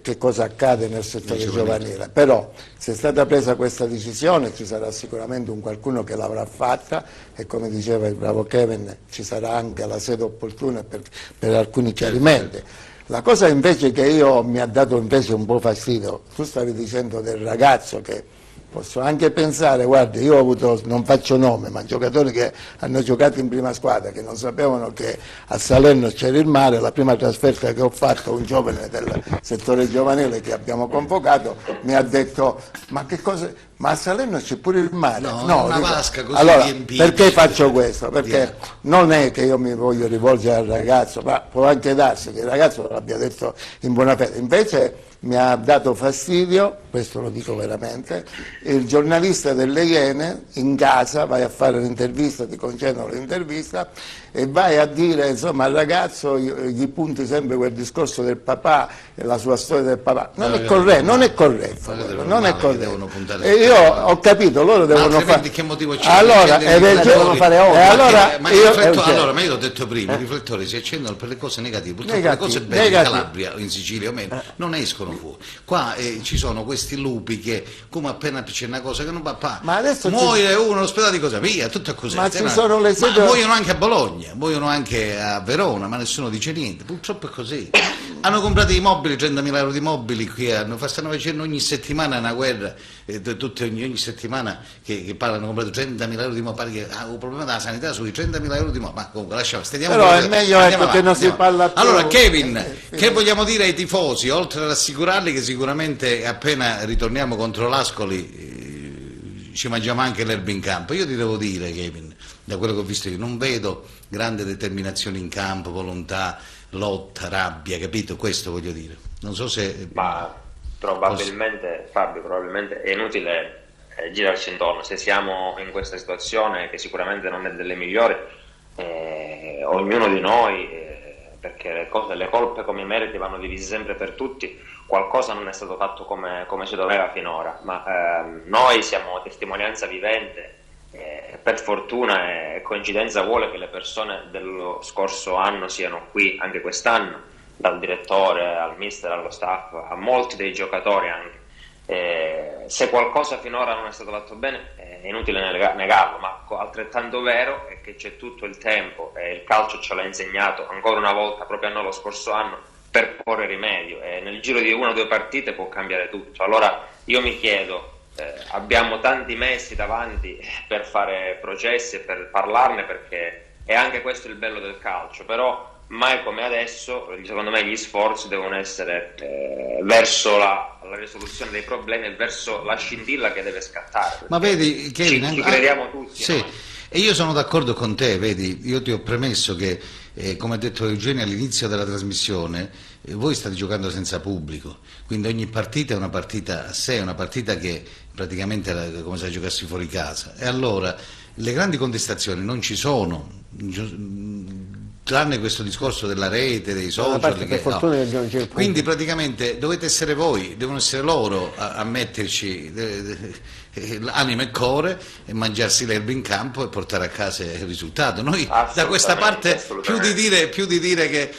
che cosa accade nel settore giovanile, però se è stata presa questa decisione ci sarà sicuramente un qualcuno che l'avrà fatta e come diceva il bravo Kevin ci sarà anche la sede opportuna per alcuni chiarimenti. La cosa invece che mi ha dato invece un po' fastidio, tu stavi dicendo del ragazzo che posso anche pensare, guarda, io ho avuto, non faccio nome, ma giocatori che hanno giocato in prima squadra, che non sapevano che a Salerno c'era il mare, la prima trasferta che ho fatto, un giovane del settore giovanile che abbiamo convocato, mi ha detto, ma che cosa, ma a Salerno c'è pure il mare? No, una vasca così allora, riempita. Perché faccio questo? Perché non è che io mi voglio rivolgere al ragazzo, ma può anche darsi che il ragazzo l'abbia detto in buona fede, invece mi ha dato fastidio, questo lo dico veramente, il giornalista delle Iene in casa, vai a fare l'intervista, ti concedono l'intervista e vai a dire insomma al ragazzo, gli punti sempre quel discorso del papà e la sua storia del papà, non è corretto, non è corretto, non è corretto. E io ho capito, loro devono fare... Che motivo c'è? Allora, devono fare ma io l'ho detto prima, i riflettori si accendono per le cose negative, purtroppo le cose belle in Calabria o in Sicilia o meno non escono fuori. Qua ci sono questi lupi che come appena c'è una cosa che non va, ma adesso muore uno all'ospedale di cosa via, tutto così. Ma ci sono le sedi... muoiono anche a Bologna, muoiono anche a Verona, ma nessuno dice niente, purtroppo è così. Hanno comprato i mobili, 30.000 euro di mobili qui, stanno facendo ogni settimana una guerra, ogni settimana che parlano, hanno comprato 30.000 euro di mobili, un problema della sanità sui 30.000 euro di mobili, ma comunque lasciamo, stediamo. Però è meglio che non si parla più. Allora Kevin, che vogliamo dire ai tifosi, oltre ad rassicurarli che sicuramente appena ritorniamo contro l'Ascoli ci mangiamo anche l'erba in campo? Io ti devo dire, Kevin, da quello che ho visto io, non vedo grande determinazione in campo, volontà, lotta, rabbia, capito? Questo voglio dire. Non so se... Ma probabilmente, Fabio, probabilmente è inutile girarci intorno. Se siamo in questa situazione, che sicuramente non è delle migliori, ognuno di noi, perché le colpe come i meriti vanno divisi sempre per tutti, qualcosa non è stato fatto come si doveva finora, ma noi siamo testimonianza vivente. Per fortuna e coincidenza vuole che le persone dello scorso anno siano qui anche quest'anno, dal direttore al mister, allo staff, a molti dei giocatori anche. Se qualcosa finora non è stato fatto bene è inutile negarlo, ma altrettanto vero è che c'è tutto il tempo, e il calcio ce l'ha insegnato ancora una volta proprio a noi lo scorso anno, per porre rimedio, e nel giro di 1 o 2 partite può cambiare tutto. Allora io mi chiedo, abbiamo tanti mesi davanti per fare processi e per parlarne, perché è anche questo il bello del calcio, però mai come adesso secondo me gli sforzi devono essere verso la risoluzione dei problemi e verso la scintilla che deve scattare. Ma vedi Kevin, ci crediamo tutti, sì. no? E io sono d'accordo con te, vedi, io ti ho premesso che come ha detto Eugenio all'inizio della trasmissione, voi state giocando senza pubblico, quindi ogni partita è una partita a sé, una partita che praticamente è come se la giocassi fuori casa, e allora le grandi contestazioni non ci sono, tranne questo discorso della rete, dei social, quindi praticamente dovete essere voi, devono essere loro a metterci anima e core e mangiarsi l'erba in campo e portare a casa il risultato. Noi da questa parte più di dire che,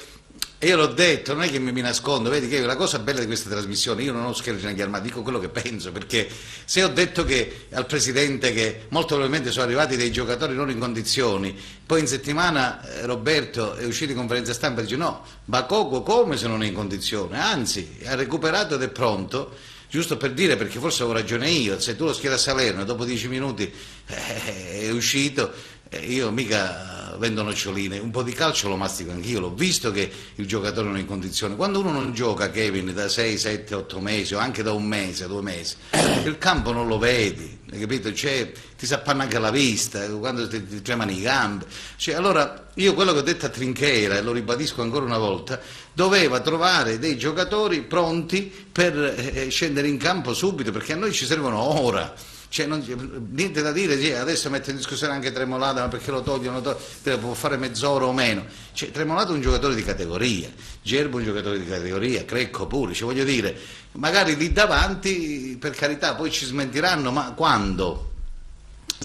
e io l'ho detto, non è che mi nascondo, vedi che la cosa bella di queste trasmissioni, io non ho scherzi negli armati, dico quello che penso, perché se ho detto che al Presidente che molto probabilmente sono arrivati dei giocatori non in condizioni, poi in settimana Roberto è uscito in conferenza stampa e dice no, Bakoko come se non è in condizione, anzi ha recuperato ed è pronto, giusto per dire, perché forse avevo ragione io, se tu lo schieri a Salerno dopo 10 minuti è uscito, io mica vendo noccioline, un po' di calcio lo mastico anch'io, l'ho visto che il giocatore non è in condizione. Quando uno non gioca, Kevin, da 6, 7, 8 mesi o anche da un mese, 2 mesi, il campo non lo vedi, hai capito? Cioè, ti si appanna anche la vista, quando ti tremano i gambe. Cioè, allora, io quello che ho detto a Trinchera, e lo ribadisco ancora una volta, doveva trovare dei giocatori pronti per scendere in campo subito, perché a noi ci servono ora. Cioè, niente da dire, sì, adesso mette in discussione anche Tremolata, ma perché lo togliono, può fare mezz'ora o meno. Cioè, Tremolata è un giocatore di categoria, Gerbo è un giocatore di categoria, Crecco pure, cioè, voglio dire, magari lì davanti, per carità, poi ci smentiranno, ma quando?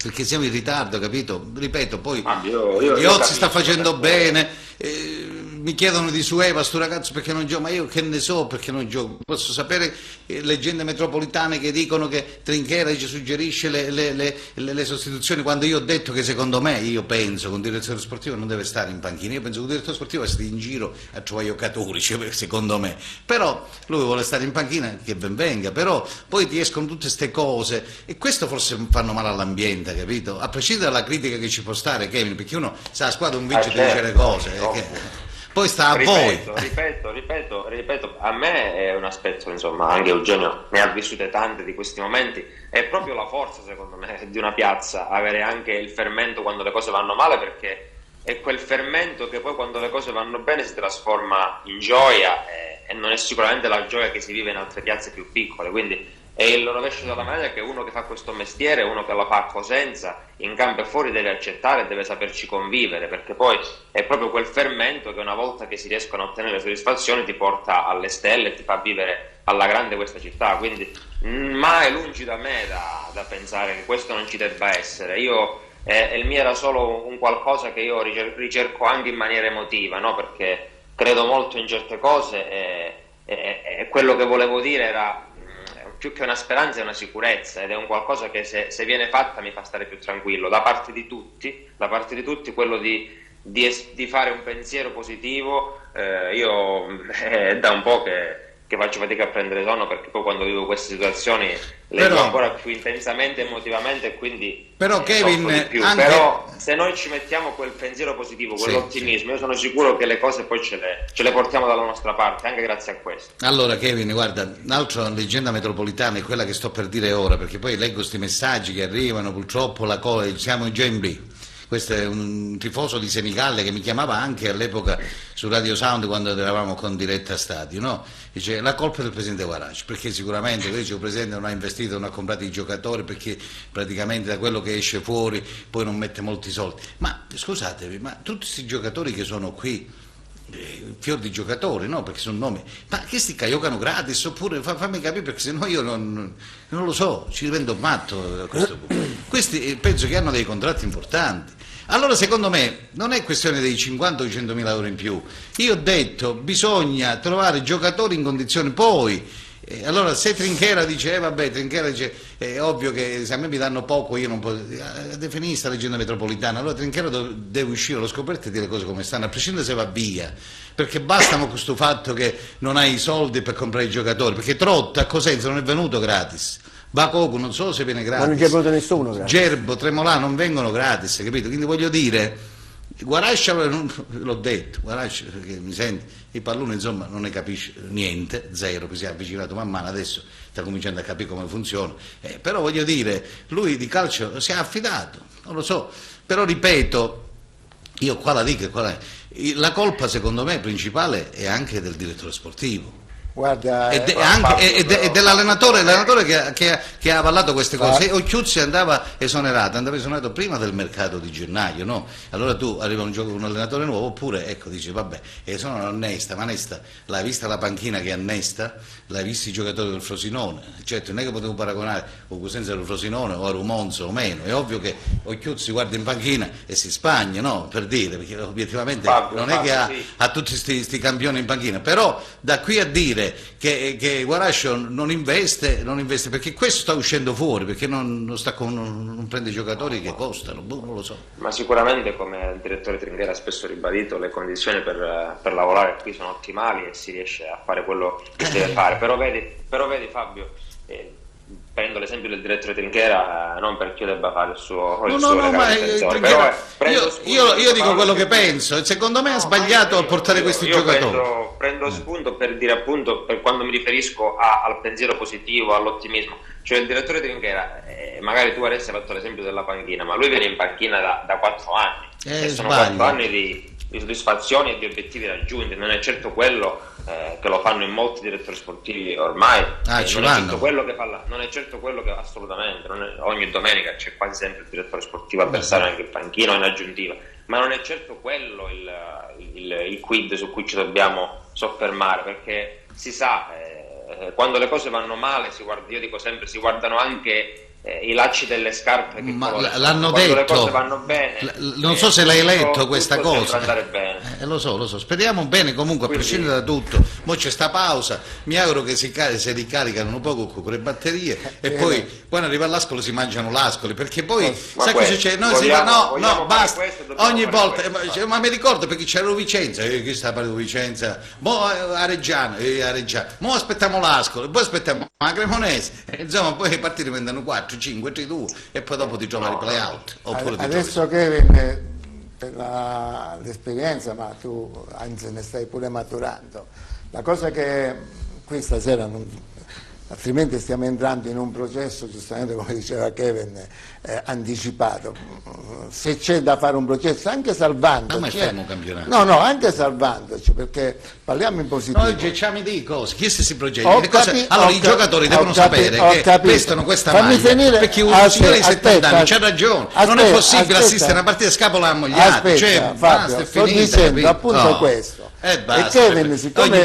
Perché siamo in ritardo, capito? Ripeto, poi Iozzi sta facendo bene, mi chiedono di Sueva, sto ragazzo perché non gioca, ma io che ne so perché non gioco, posso sapere leggende metropolitane che dicono che Trinchera ci suggerisce le sostituzioni, quando io ho detto che secondo me, io penso che un direttore sportivo non deve stare in panchina, io penso che un direttore sportivo deve stare in giro a trovare giocatori, cioè, secondo me, però lui vuole stare in panchina, che ben venga, però poi ti escono tutte queste cose e questo forse fanno male all'ambiente, capito? A prescindere dalla critica che ci può stare, Kevin, perché uno sa la squadra non vince e dice le cose, poi sta a voi. Ripeto, a me è un aspetto, insomma, anche Eugenio ne ha vissute tante di questi momenti, è proprio la forza, secondo me, di una piazza, avere anche il fermento quando le cose vanno male, perché è quel fermento che poi quando le cose vanno bene si trasforma in gioia e non è sicuramente la gioia che si vive in altre piazze più piccole, quindi è il rovescio della medaglia che uno che fa questo mestiere, uno che la fa a Cosenza, in campo e fuori deve accettare e deve saperci convivere, perché poi è proprio quel fermento che una volta che si riescono a ottenere le soddisfazioni ti porta alle stelle e ti fa vivere alla grande questa città, quindi mai lungi da me da pensare che questo non ci debba essere. Il mio era solo un qualcosa che io ricerco anche in maniera emotiva, no? Perché credo molto in certe cose e quello che volevo dire era più che una speranza è una sicurezza, ed è un qualcosa che se viene fatta mi fa stare più tranquillo da parte di tutti, quello di fare un pensiero positivo. Io è da un po' che faccio fatica a prendere sonno, perché poi quando vivo queste situazioni le vivo ancora più intensamente, emotivamente, e quindi però Kevin, di più. Anche... Però se noi ci mettiamo quel pensiero positivo, quell'ottimismo, io sono sicuro che le cose poi ce le portiamo dalla nostra parte, anche grazie a questo. Allora Kevin, guarda, un'altra leggenda metropolitana è quella che sto per dire ora, perché poi leggo questi messaggi che arrivano, purtroppo siamo già in B. Questo è un tifoso di Senigallia che mi chiamava anche all'epoca su Radio Sound quando eravamo con diretta stadio, no? Dice la colpa è del presidente Guaraci, perché sicuramente il presidente non ha investito, non ha comprato i giocatori, perché praticamente da quello che esce fuori poi non mette molti soldi. Ma scusatevi, ma tutti questi giocatori che sono qui, fior di giocatori, no? Perché sono nomi, ma che sti giocano gratis, oppure fammi capire, perché sennò io non lo so, ci divento matto a questo punto. Questi penso che hanno dei contratti importanti. Allora secondo me non è questione dei 50 o 100.000 euro in più, io ho detto bisogna trovare giocatori in condizioni, poi allora se Trinchera dice vabbè, Trinchera dice è ovvio che se a me mi danno poco io non posso, definire sta leggenda metropolitana, allora Trinchera deve uscire allo scoperto e dire le cose come stanno, a prescindere se va via, perché basta con questo fatto che non hai i soldi per comprare i giocatori, perché Trotta a Cosenza non è venuto gratis, Bakoko non so se viene gratis, ma non c'è venuto nessuno gratis. Gerbo, Tremolà non vengono gratis, capito? Quindi voglio dire, Guarascia, l'ho detto, Guarascia, perché mi senti, il pallone insomma non ne capisce niente, zero, che si è avvicinato man mano, adesso sta cominciando a capire come funziona, però voglio dire, lui di calcio si è affidato, non lo so, però ripeto, Io qua la dico, la colpa secondo me principale è anche del direttore sportivo. Guarda, E dell'allenatore, che ha avallato queste cose. Se Occhiuzzi andava esonerato prima del mercato di gennaio, no? Allora tu arriva un allenatore nuovo, oppure ecco, dici vabbè, sono Nesta, ma Nesta, l'hai vista la panchina che annesta? L'hai visto i giocatori del Frosinone? Certo, non è che potevo paragonare o senza del Frosinone o a Rumonzo o meno, è ovvio che Occhiuzzi guarda in panchina e si spagna, no? Per dire, perché obiettivamente non è che ha tutti questi campioni in panchina, però da qui a dire che Guarascio non investe, perché questo sta uscendo fuori, perché non prende giocatori che costano, non lo so. Ma sicuramente, come il direttore Tringhera ha spesso ribadito, le condizioni per lavorare qui sono ottimali e si riesce a fare quello che si deve fare, però vedi Fabio, prendo l'esempio del direttore Trinchera, non perché io debba fare il suo io dico quello che penso, secondo me ha sbagliato a portare questi giocatori. Prendo spunto per dire, appunto, per quando mi riferisco al pensiero positivo, all'ottimismo, cioè il direttore Trinchera, magari tu adesso hai fatto l'esempio della panchina, ma lui viene in panchina da 4 anni e sono 4 anni di soddisfazioni e di obiettivi raggiunti, non è certo quello che lo fanno in molti direttori sportivi ormai, non è certo quello che fa non è certo quello che assolutamente, ogni domenica c'è quasi sempre il direttore sportivo avversario anche in panchina o in aggiuntiva, ma non è certo quello il quid su cui ci dobbiamo soffermare, perché si sa, quando le cose vanno male io dico sempre, si guardano anche i lacci delle scarpe che l'hanno detto, le cose vanno bene, non so se l'hai letto questa cosa, andare bene. Lo so, speriamo bene comunque. Quindi, a prescindere da tutto, mo c'è sta pausa, mi auguro che si ricaricano un po' con le batterie e poi quando arriva all'Ascoli si mangiano l'Ascoli, perché poi sai cosa succede? No, basta, ogni volta ma mi ricordo, perché c'era Vicenza, chi sta parlando di Vicenza, mo a Reggiano, mo aspettiamo l'Ascoli, poi aspettiamo la Cremonese, insomma poi i partiti diventano 4, 5, 3, 2 e poi dopo ti trovi i play out. Adesso Kevin, per l'esperienza, ma tu anzi ne stai pure maturando, la cosa che qui stasera altrimenti stiamo entrando in un processo, giustamente come diceva Kevin, anticipato. Se c'è da fare un processo, anche salvandoci, anche salvandoci, perché parliamo in positivo. Noi diciamo di cose, chi si progetta? Allora i giocatori devono sapere che vestono questa maglia, perché un signore di 70 anni c'ha ragione, non è possibile assistere a una partita scapola ammogliata, Fabio, sto dicendo appunto questo. E Kevin, siccome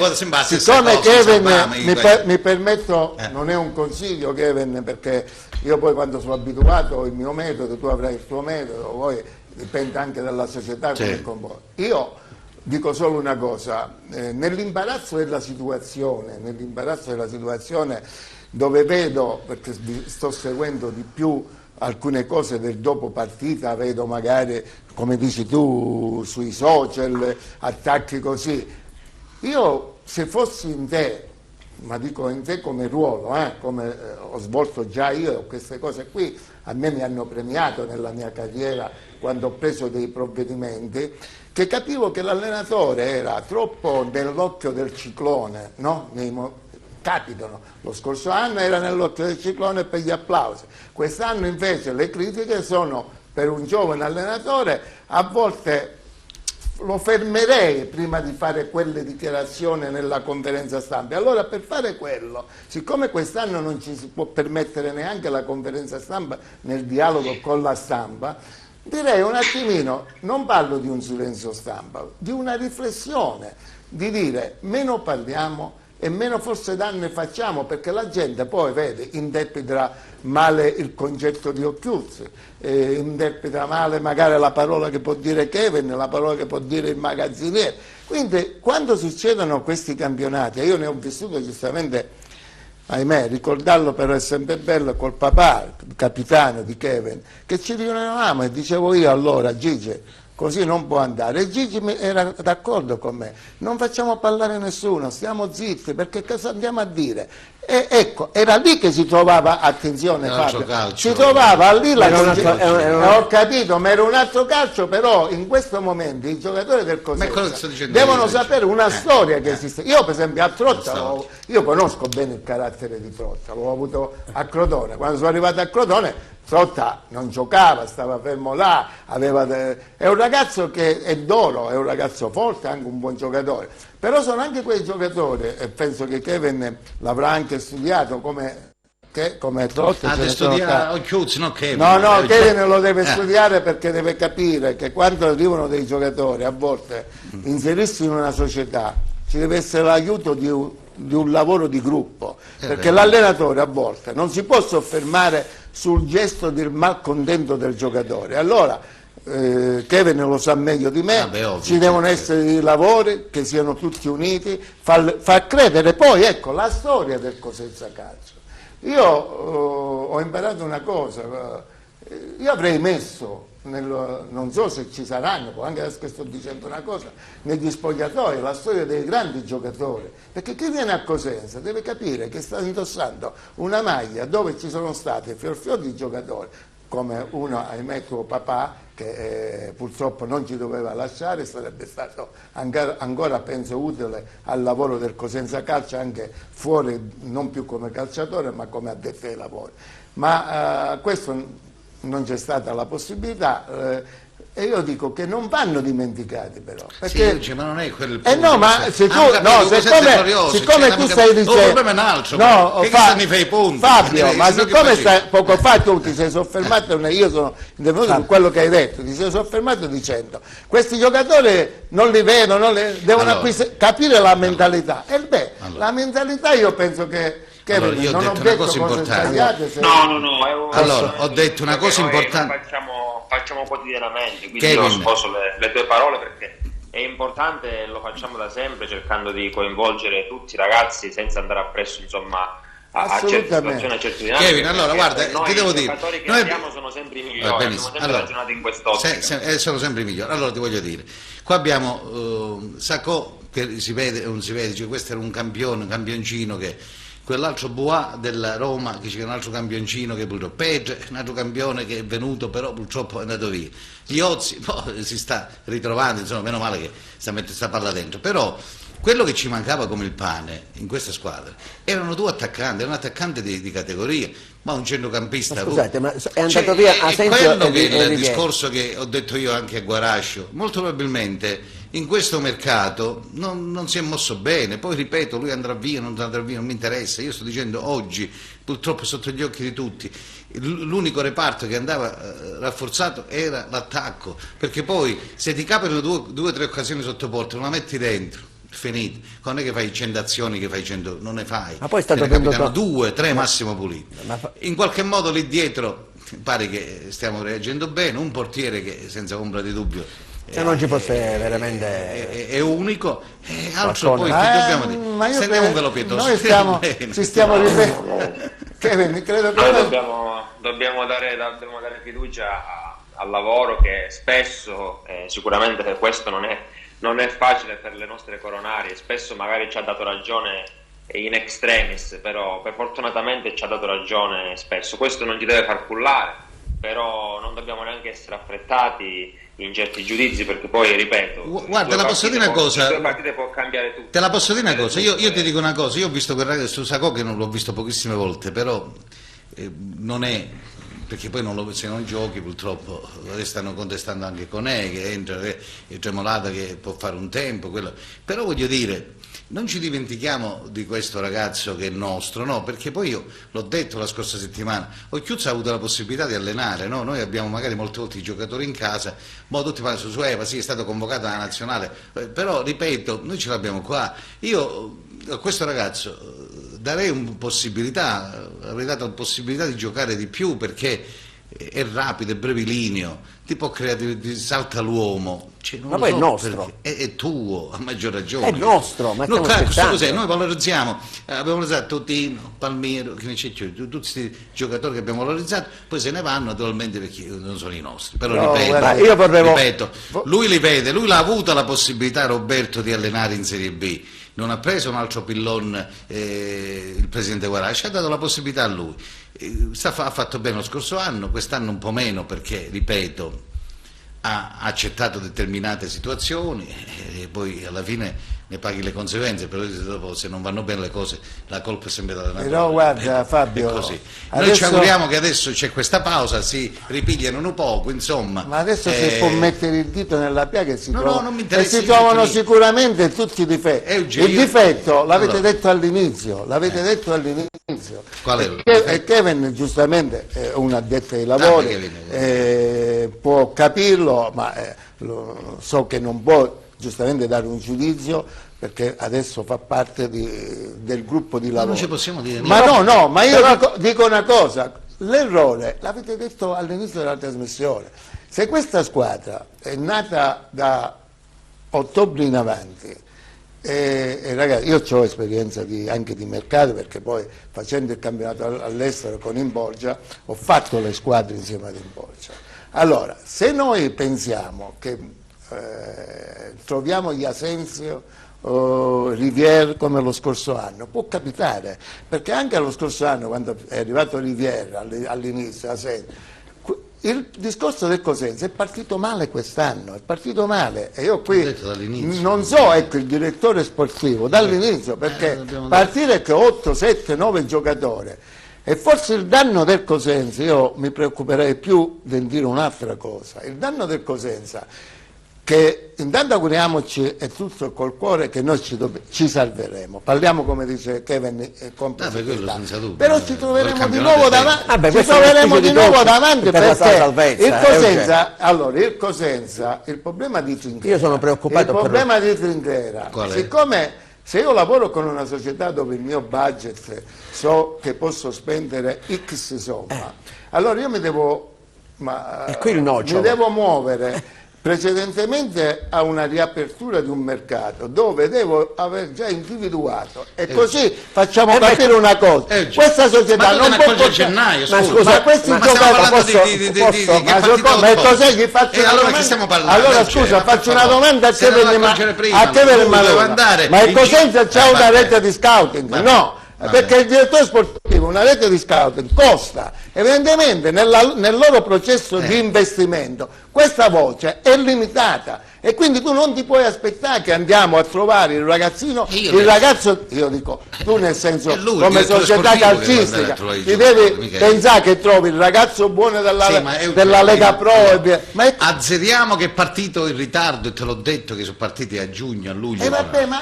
Kevin mi permetto, non è un consiglio Kevin, perché io poi quando sono abituato ho il mio metodo, tu avrai il tuo metodo, poi dipende anche dalla società come comporta. Io dico solo una cosa, nell'imbarazzo della situazione dove vedo, perché sto seguendo di più alcune cose del dopo partita, vedo magari, come dici tu, sui social, attacchi così. Io se fossi in te, ma dico in te come ruolo, come ho svolto già io queste cose qui, a me mi hanno premiato nella mia carriera quando ho preso dei provvedimenti, che capivo che l'allenatore era troppo nell'occhio del ciclone, no? Capitano, lo scorso anno era nell'occhio del ciclone per gli applausi, quest'anno invece le critiche sono per un giovane allenatore, a volte lo fermerei prima di fare quelle dichiarazioni nella conferenza stampa. Allora per fare quello, siccome quest'anno non ci si può permettere neanche la conferenza stampa nel dialogo con la stampa, direi un attimino, non parlo di un silenzio stampa, di una riflessione, di dire meno parliamo e meno forse danno facciamo, perché la gente poi vede, interpreta male il concetto di Occhiuzzi, interpreta male magari la parola che può dire Kevin, la parola che può dire il magazziniere. Quindi quando succedono questi campionati, e io ne ho vissuto giustamente, ahimè, ricordarlo però è sempre bello, col papà, il capitano di Kevin, che ci riunivamo e dicevo io allora, Gigi, così non può andare, e Gigi era d'accordo con me, non facciamo parlare nessuno, stiamo zitti, perché cosa andiamo a dire? E ecco, era lì che si trovava, attenzione Fabio, calcio, si trovava lì la ho capito, ma era un altro calcio, però in questo momento i giocatori del Cosenza devono sapere una storia che esiste. Io per esempio a Trotta, io conosco bene il carattere di Trotta, l'ho avuto a Crotone, quando sono arrivato a Crotone Trotta non giocava, stava fermo là, è un ragazzo che è d'oro, è un ragazzo forte, anche un buon giocatore, però sono anche quei giocatori, e penso che Kevin l'avrà anche studiato come Trotta. Kevin lo deve studiare, perché deve capire che quando arrivano dei giocatori, a volte inserirsi in una società ci deve essere l'aiuto di un lavoro di gruppo, perché l'allenatore a volte non si può soffermare sul gesto del malcontento del giocatore. Allora Kevin lo sa meglio di me, ci devono essere dei lavori che siano tutti uniti, far credere poi, ecco, la storia del Cosenza Calcio. Io ho imparato una cosa, io avrei messo, non so se ci saranno, anche adesso che sto dicendo una cosa, negli spogliatoi la storia dei grandi giocatori, perché chi viene a Cosenza deve capire che sta indossando una maglia dove ci sono stati fior di giocatori, come uno, ahimè, tuo papà, che purtroppo non ci doveva lasciare, sarebbe stato ancora penso utile al lavoro del Cosenza Calcio, anche fuori, non più come calciatore ma come addetto ai lavori, ma questo non c'è stata la possibilità, e io dico che non vanno dimenticati, però, perché ma non è quello il punto. No, ma se tu siccome tu stai dicendo, il problema è un altro, mi fai i punti, Fabio, ma siccome poco fa tu ti sei soffermato, io sono intervenuto su quello che hai detto, ti sei soffermato dicendo questi giocatori non li vedo, devono capire la mentalità, la mentalità, io penso che allora, io ho detto una cosa importante. Allora, ho detto una cosa importante. Facciamo quotidianamente, quindi io sposo le tue parole, perché è importante e lo facciamo da sempre, cercando di coinvolgere tutti i ragazzi senza andare appresso, insomma, a certe situazioni, a certe dinamiche. Kevin, allora guarda, ti devo dire, i giocatori che abbiamo sono sempre i migliori, abbiamo sempre ragionato in quest'ottica. Sono sempre i migliori. Allora ti voglio dire, qua abbiamo Sacco, che si vede o non si vede, cioè questo era un campioncino che... Quell'altro Bois della Roma, che c'è un altro campioncino che purtroppo Pedro, un altro campione che è venuto però purtroppo è andato via. Iozzi si sta ritrovando, insomma, meno male che sta mettendo sta palla dentro, però quello che ci mancava come il pane in questa squadra erano due attaccanti, era un attaccante di categoria, ma un centrocampista. Ma scusate, ma è andato via Asensio quello che il discorso che ho detto io anche a Guarascio, molto probabilmente in questo mercato non si è mosso bene, poi ripeto, lui andrà via, non andrà via, non mi interessa, io sto dicendo oggi, purtroppo sotto gli occhi di tutti, l'unico reparto che andava rafforzato era l'attacco, perché poi se ti capitano due o tre occasioni sotto porta, non la metti dentro, finito, non è che fai 100 azioni, che fai 100, non ne fai, ma poi è stato ne capitano 2, 3 massimo puliti, in qualche modo lì dietro pare che stiamo reagendo bene, un portiere che senza ombra di dubbio non ci fosse veramente è unico, altro poi dobbiamo dire, ma io stendiamo un velo pietoso, noi ci stiamo ripetendo, Kevin, credo che dobbiamo dare fiducia al lavoro, che spesso sicuramente questo non è facile per le nostre coronarie, spesso magari ci ha dato ragione in extremis, però fortunatamente ci ha dato ragione spesso, questo non ci deve far cullare, però non dobbiamo neanche essere affrettati in certi giudizi, perché poi, ripeto, guarda, la posso dire una cosa, due partite può cambiare tutto. Te la posso dire una cosa, io ti dico una cosa, io ho visto quel ragazzo su Sacco, che non l'ho visto pochissime volte, però non è, perché poi se non giochi purtroppo stanno contestando anche Conè, che entra, e Tremolata che può fare un tempo, però voglio dire, non ci dimentichiamo di questo ragazzo che è nostro, no? Perché poi io l'ho detto la scorsa settimana, Occhiuzza ha avuto la possibilità di allenare, no? Noi abbiamo magari molte volte i giocatori in casa, ma tutti parlano su Eva, sì, è stato convocato alla nazionale, però ripeto, noi ce l'abbiamo qua. Io a questo ragazzo avrei dato la possibilità di giocare di più, perché è rapido, è brevilineo, ti può creare, ti salta l'uomo, cioè, ma poi è nostro, è tuo, a maggior ragione, è nostro, ma no, noi valorizziamo, abbiamo valorizzato Totino, Palmiero, tutti questi giocatori che abbiamo valorizzato, poi se ne vanno naturalmente perché non sono i nostri, però no, ripeto, lui li vede, lui l'ha avuta la possibilità, Roberto, di allenare in Serie B, non ha preso un altro pillon il presidente Guaraci, ha dato la possibilità a lui. Ha fatto bene lo scorso anno, quest'anno un po' meno perché, ripeto, ha accettato determinate situazioni e poi alla fine ne paghi le conseguenze, però dopo se non vanno bene le cose la colpa è sempre dalla natura. Però guarda Fabio, è così. Noi ci auguriamo che adesso c'è questa pausa, si ripigliano un poco, insomma. Ma adesso si può mettere il dito nella piaga e si, non mi interessa, e si trovano sicuramente tutti i difetti. Eugenio, il difetto l'avete detto all'inizio, Qual è e Kevin giustamente è un addetto ai lavori, può capirlo, ma so che non può giustamente dare un giudizio perché adesso fa parte del gruppo di lavoro. Non ci possiamo dire ma no, ma io dico una cosa, l'errore l'avete detto all'inizio della trasmissione, se questa squadra è nata da ottobre in avanti ragazzi, io ho esperienza anche di mercato perché poi facendo il campionato all'estero con Imbolgia ho fatto le squadre insieme ad Imbolgia. Allora, se noi pensiamo che troviamo gli Asensio Rivière come lo scorso anno, può capitare, perché anche lo scorso anno quando è arrivato Rivière all'inizio il discorso del Cosenza è partito male quest'anno, è partito male e io qui non so, ecco, il direttore sportivo dall'inizio, perché partire che 8, 7, 9 giocatori e forse il danno del Cosenza, io mi preoccuperei più di dire un'altra cosa, il danno del Cosenza che intanto auguriamoci è tutto col cuore che noi ci salveremo, parliamo come dice Kevin con positività, però ci troveremo di nuovo davanti, perché il Cosenza, allora il Cosenza, il problema di Trinchera, io sono preoccupato il problema di Trinchera, siccome se io lavoro con una società dove il mio budget so che posso spendere X somma, allora io mi devo muovere precedentemente a una riapertura di un mercato dove devo aver già individuato e così facciamo capire una cosa, questa società non può portare gennaio, ma questi giocatori ma cos'è gli faccio una domanda, allora scusa faccio una domanda a Kevin ma il Cosenza c'ha una rete di scouting? No, perché il direttore sportivo una rete di scouting costa, evidentemente nel loro processo di investimento questa voce è limitata e quindi tu non ti puoi aspettare che andiamo a trovare il ragazzino, ragazzo, io dico tu nel senso come società calcistica ti devi pensare che trovi il ragazzo buono della Lega Pro azzeriamo che è partito in ritardo e te l'ho detto che sono partiti a giugno, a luglio vabbè, ma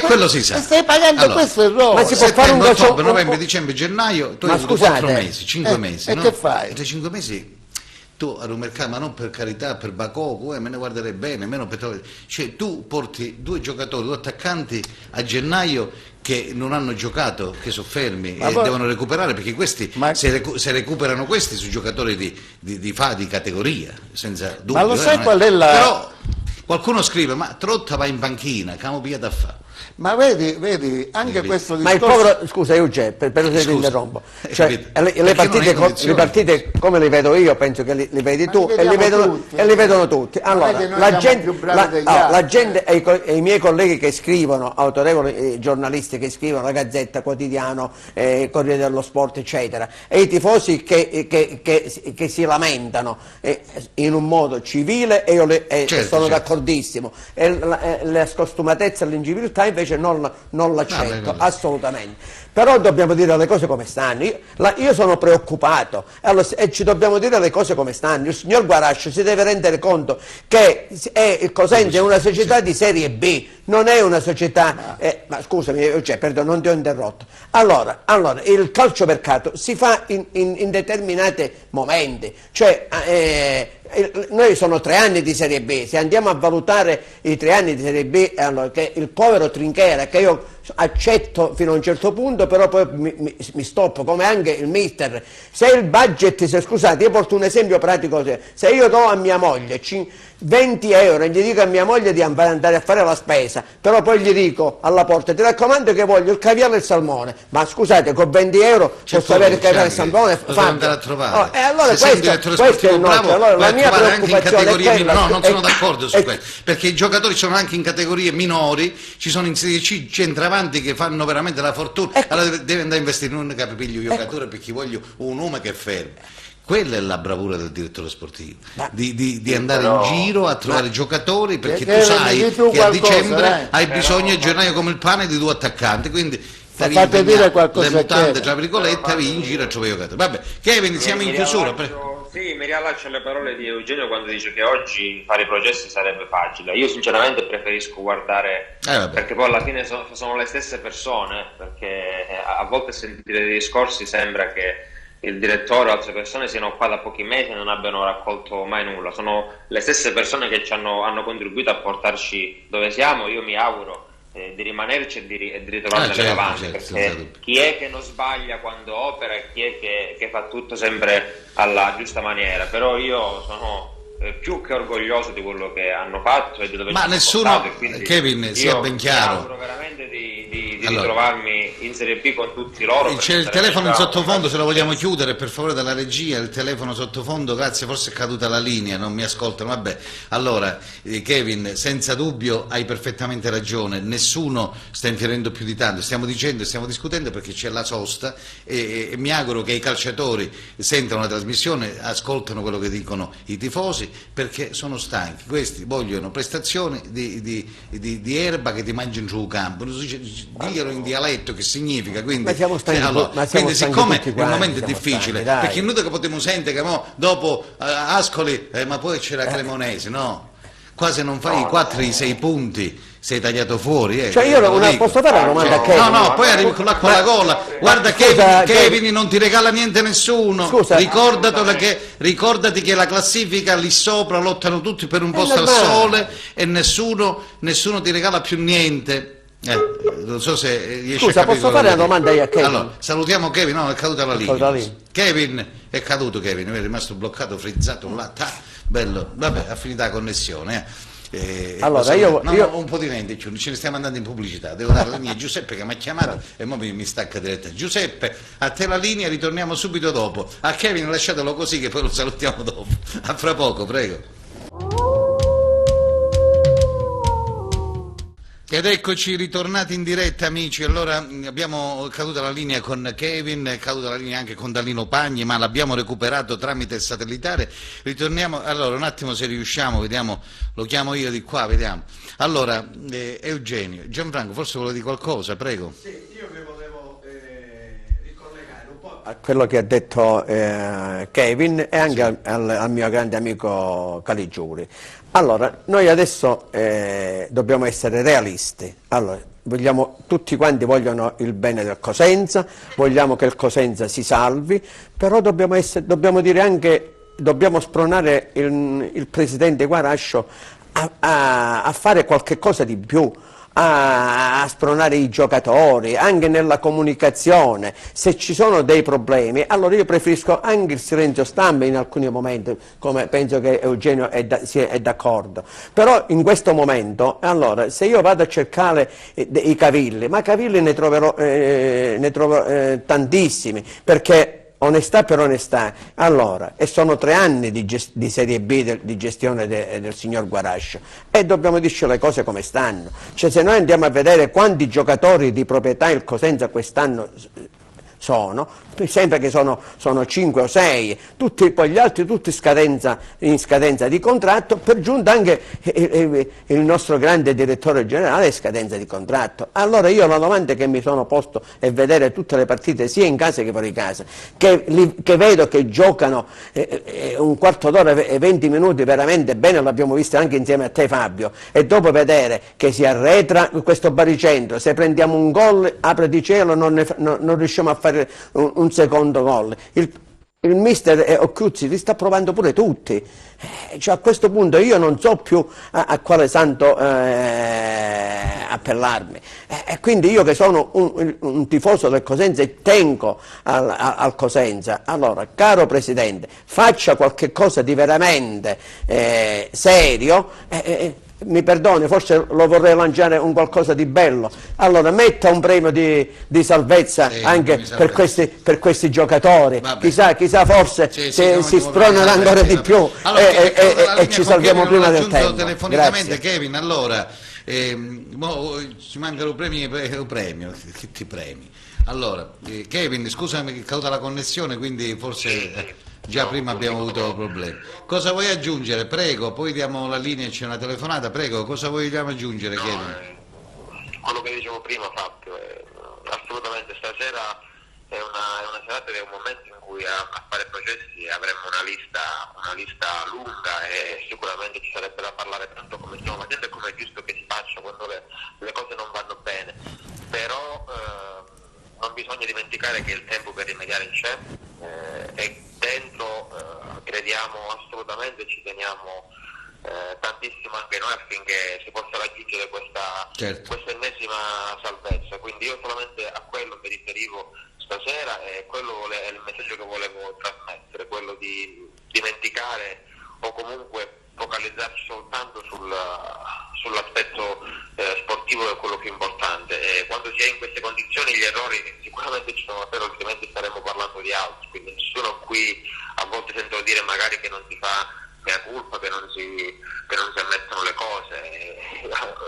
quello si sa, stai pagando questo errore, ma si può fare un ottobre, novembre, dicembre, gennaio, tu hai avuto 4 mesi, 5 mesi e che fai? Tra 5 mesi tu ad un mercato, ma non per carità, per Bakov, me ne guarderei bene, meno per... cioè tu porti 2 giocatori, 2 attaccanti a gennaio che non hanno giocato, che sono fermi e devono recuperare, perché questi se recuperano questi su giocatori di categoria, senza dubbio. Ma lo sai qual è la... Però qualcuno scrive, ma Trotta va in panchina, che abbiamo pigliato a fare. Ma vedi, anche questo discorso... Ma il povero, scusa Eugenio, per se ti interrompo, cioè, le partite come le vedo io, penso che le vedi tu e le vedono tutti. Allora, la gente e i miei colleghi che scrivono, autorevoli giornalisti che scrivono, la Gazzetta, Quotidiano, Corriere dello Sport, eccetera, e i tifosi che si lamentano in un modo civile, e io sono d'accordissimo, e la scostumatezza e l'inciviltà invece non l'accetto assolutamente. Però dobbiamo dire le cose come stanno. Io sono preoccupato e ci dobbiamo dire le cose come stanno. Il signor Guaraci si deve rendere conto che il Cosenza è una società di serie B, non è una società ma scusami, perdono, non ti ho interrotto. Allora il calciomercato si fa in determinati momenti, cioè noi sono 3 anni di Serie B, se andiamo a valutare i 3 anni di Serie B, allora, che il povero Trinchera, che io accetto fino a un certo punto, però poi mi stoppo, come anche il mister. Se il budget, scusate, io porto un esempio pratico, se io do a mia moglie 20 euro e gli dico a mia moglie di andare a fare la spesa, però poi gli dico alla porta, ti raccomando che voglio il caviale e il salmone, ma scusate, con 20 euro posso avere il caviale e il salmone? Andare a trovare. E allora se questo è il nostro. Allora, la mia preoccupazione è quella, no, non sono d'accordo su questo, perché i giocatori sono anche in categorie minori, ci sono in Serie C centravanti che fanno veramente la fortuna, allora deve andare a investire, non che piglio il giocatore perché voglio un nome che è fermo. Quella è la bravura del direttore sportivo, di andare in giro a trovare giocatori, perché tu sai che a dicembre hai bisogno a gennaio come il pane di 2 attaccanti, quindi fate dire qualcosa, le mutande tra virgolette, vai in giro a trovare giocatori. Vabbè, Kevin, siamo in chiusura. Sì, mi riallaccio alle parole di Eugenio quando dice che oggi fare i processi sarebbe facile. Io sinceramente preferisco guardare, perché poi alla fine sono le stesse persone, perché a volte sentire dei discorsi sembra che il direttore o altre persone siano qua da pochi mesi e non abbiano raccolto mai nulla. Sono le stesse persone che hanno contribuito a portarci dove siamo. Io mi auguro di rimanerci e di ritrovarne davanti, perché chi è che non sbaglia quando opera e chi è che fa tutto sempre alla giusta maniera. Però io sono più che orgoglioso di quello che hanno fatto e di dove ma nessuno, Kevin, sia ben chiaro, mi auguro veramente di ritrovarmi in Serie B con tutti loro. C'è il telefono in sottofondo, se lo vogliamo chiudere per favore dalla regia, il telefono sottofondo, grazie, forse è caduta la linea, non mi ascoltano, vabbè. Allora Kevin, senza dubbio hai perfettamente ragione, nessuno sta infierendo più di tanto, stiamo discutendo perché c'è la sosta e mi auguro che i calciatori sentano la trasmissione, ascoltano quello che dicono i tifosi, perché sono stanchi, questi vogliono prestazioni di erba che ti mangiano sul campo, diglielo in dialetto che significa, quindi, ma siamo stanchi, quindi siccome il momento è difficile, stanchi, perché è inutile che potremo sentire che dopo Ascoli, ma poi c'era Cremonese, no? Qua se non fai i 4 i 6 punti sei tagliato fuori. Cioè io posso fare una domanda a Kevin? No, poi arrivi con l'acqua alla gola. Guarda, Kevin non ti regala niente nessuno. Scusa. Ricordati che la classifica lì sopra lottano tutti per un posto al sole e nessuno ti regala più niente. Non so se riesci a capire. Posso fare una domanda io a Kevin? Allora, salutiamo Kevin, no, è caduta la linea. Kevin, è caduto Kevin, è rimasto bloccato, frizzato là, bello, vabbè, ha finito la connessione. Allora, un po' di niente, ce ne stiamo andando in pubblicità, devo dare la linea a Giuseppe che mi ha chiamato e ora mi stacca diretta. Giuseppe, a te la linea, ritorniamo subito dopo. A Kevin lasciatelo così che poi lo salutiamo dopo. A fra poco, prego. Ed eccoci ritornati in diretta, amici. Allora abbiamo caduta la linea con Kevin, è caduta la linea anche con Danilo Pagni, ma l'abbiamo recuperato tramite il satellitare. Ritorniamo, allora un attimo se riusciamo, vediamo, lo chiamo io di qua, vediamo. Allora, Eugenio, Gianfranco, forse vuole dire qualcosa, prego. Sì, io mi volevo ricollegare un po' a quello che ha detto Kevin e anche al mio grande amico Caligiuri. Allora, noi adesso dobbiamo essere realisti. Allora, tutti quanti vogliono il bene del Cosenza, vogliamo che il Cosenza si salvi, però dobbiamo dire anche, dobbiamo spronare il presidente Guarascio a fare qualche cosa di più, a spronare i giocatori, anche nella comunicazione. Se ci sono dei problemi, allora io preferisco anche il silenzio stampa in alcuni momenti, come penso che Eugenio è d'accordo. Però in questo momento, allora, se io vado a cercare i cavilli, ma cavilli ne troverò tantissimi, perché onestà per onestà, allora, e sono 3 anni di Serie B di gestione del signor Guarascio, e dobbiamo dirci le cose come stanno. Cioè, se noi andiamo a vedere quanti giocatori di proprietà il Cosenza quest'anno sembra che sono 5 o 6, poi gli altri tutti in scadenza di contratto, per giunta anche il nostro grande direttore generale è in scadenza di contratto. Allora io la domanda che mi sono posto è vedere tutte le partite sia in casa che fuori casa, che vedo che giocano un quarto d'ora e 20 minuti veramente bene, l'abbiamo visto anche insieme a te Fabio, e dopo vedere che si arretra questo baricentro, se prendiamo un gol apre di cielo non riusciamo a fare un secondo gol. il mister Occhiuzzi li sta provando pure tutti, cioè a questo punto io non so più a quale santo appellarmi, e quindi io che sono un tifoso del Cosenza e tengo al Cosenza, allora caro Presidente, faccia qualche cosa di veramente serio, mi perdoni, forse lo vorrei lanciare un qualcosa di bello, allora metta un premio di salvezza anche per questi giocatori, chissà forse si spronano ancora di più, allora, e ci salviamo prima del tempo. Telefonicamente. Grazie. Kevin, allora ci mancano un premio, che ti premi? Allora, Kevin, scusami che è caduta la connessione, quindi forse già prima abbiamo avuto problemi. Cosa vuoi aggiungere? Prego, poi diamo la linea e c'è una telefonata, prego, cosa vogliamo aggiungere, Kevin? Quello che dicevo prima, Fabio, assolutamente stasera è una serata ed è un momento in cui a fare processi avremo una lista lunga e sicuramente ci sarebbe da parlare tanto come stiamo facendo e come è giusto che si faccia quando le cose non vanno bene, però non bisogna dimenticare che il tempo per rimediare c'è e dentro crediamo assolutamente, ci teniamo tantissimo anche noi affinché si possa raggiungere questa ennesima salvezza, quindi io solamente a quello mi riferivo stasera e quello è il messaggio che volevo trasmettere, quello di dimenticare o comunque focalizzarci soltanto sull'aspetto sportivo, è quello più importante, e quando si è in queste condizioni gli errori sicuramente ci sono, però altrimenti staremo parlando di altro, quindi nessuno qui, a volte sento dire magari che non si fa mea culpa, che non si ammettono le cose,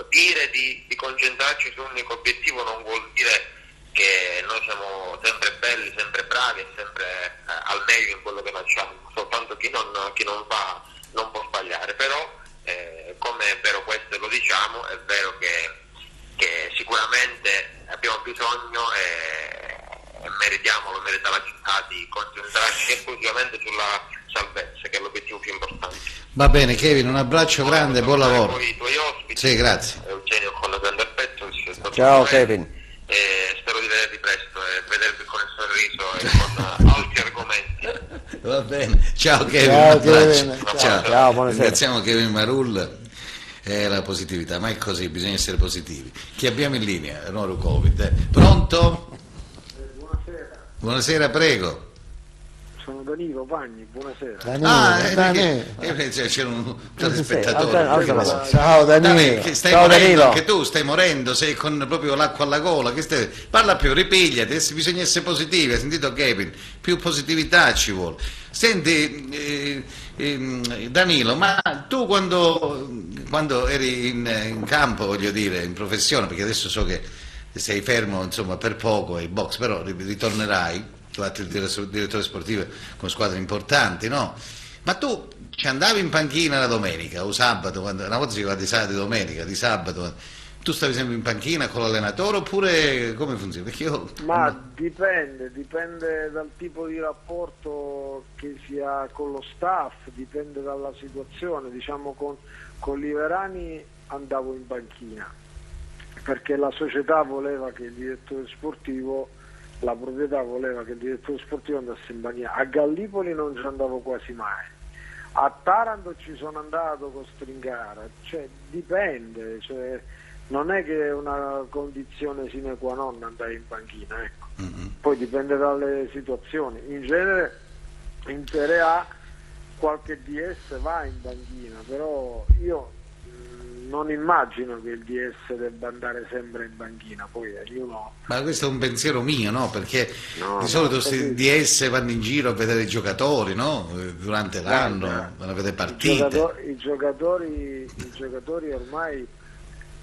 dire di concentrarci su un unico obiettivo non vuol dire che noi siamo sempre belli, sempre bravi e sempre al meglio in quello che facciamo, soltanto chi non fa non può sbagliare, però come è vero questo e lo diciamo, è vero che sicuramente abbiamo bisogno e lo merita la città di concentrarci esclusivamente sulla salvezza, che è l'obiettivo più importante. Va bene Kevin, un abbraccio grande, buon lavoro. Poi i tuoi ospiti, sì, grazie. Eugenio con grande affetto, ciao Kevin. E spero di vedervi presto e vedervi con il sorriso e con altri argomenti. Va bene, ciao Kevin, ciao, Kevin. Ciao, buonasera. Ringraziamo Kevin Marull. La positività, ma è così, bisogna essere positivi. Chi abbiamo in linea? Noru Covid. Pronto? Buonasera. Buonasera, prego. Sono Danilo Pagni, buonasera. C'è un telespettatore. Ciao Danilo. Stai morendo anche tu, stai morendo, sei con proprio l'acqua alla gola. Parla più, ripigliati, bisogna essere positivi, hai sentito Kevin? Più positività ci vuole. Senti, Danilo, ma tu quando eri in campo, voglio dire, in professione, perché adesso so che sei fermo insomma per poco ai box, però ritornerai, tu eri direttore sportivo con squadre importanti, no? Ma tu ci andavi in panchina la domenica o sabato, una volta si va di domenica, di sabato, tu stavi sempre in panchina con l'allenatore oppure come funziona? Dipende dal tipo di rapporto che si ha con lo staff, dipende dalla situazione. Diciamo con Liverani andavo in panchina perché la società voleva che il direttore sportivo, la proprietà voleva che il direttore sportivo andasse in panchina. A Gallipoli non ci andavo quasi mai, a Taranto ci sono andato con Stringara, cioè dipende, non è che è una condizione sine qua non andare in panchina, ecco. Poi dipende dalle situazioni. In genere in Serie A qualche DS va in panchina, però io non immagino che il DS debba andare sempre in panchina, poi ognuno... Ma questo è un pensiero mio, no? Perché di solito questi DS vanno in giro a vedere i giocatori, no? Durante l'anno, vanno a vedere partite. I giocatori ormai...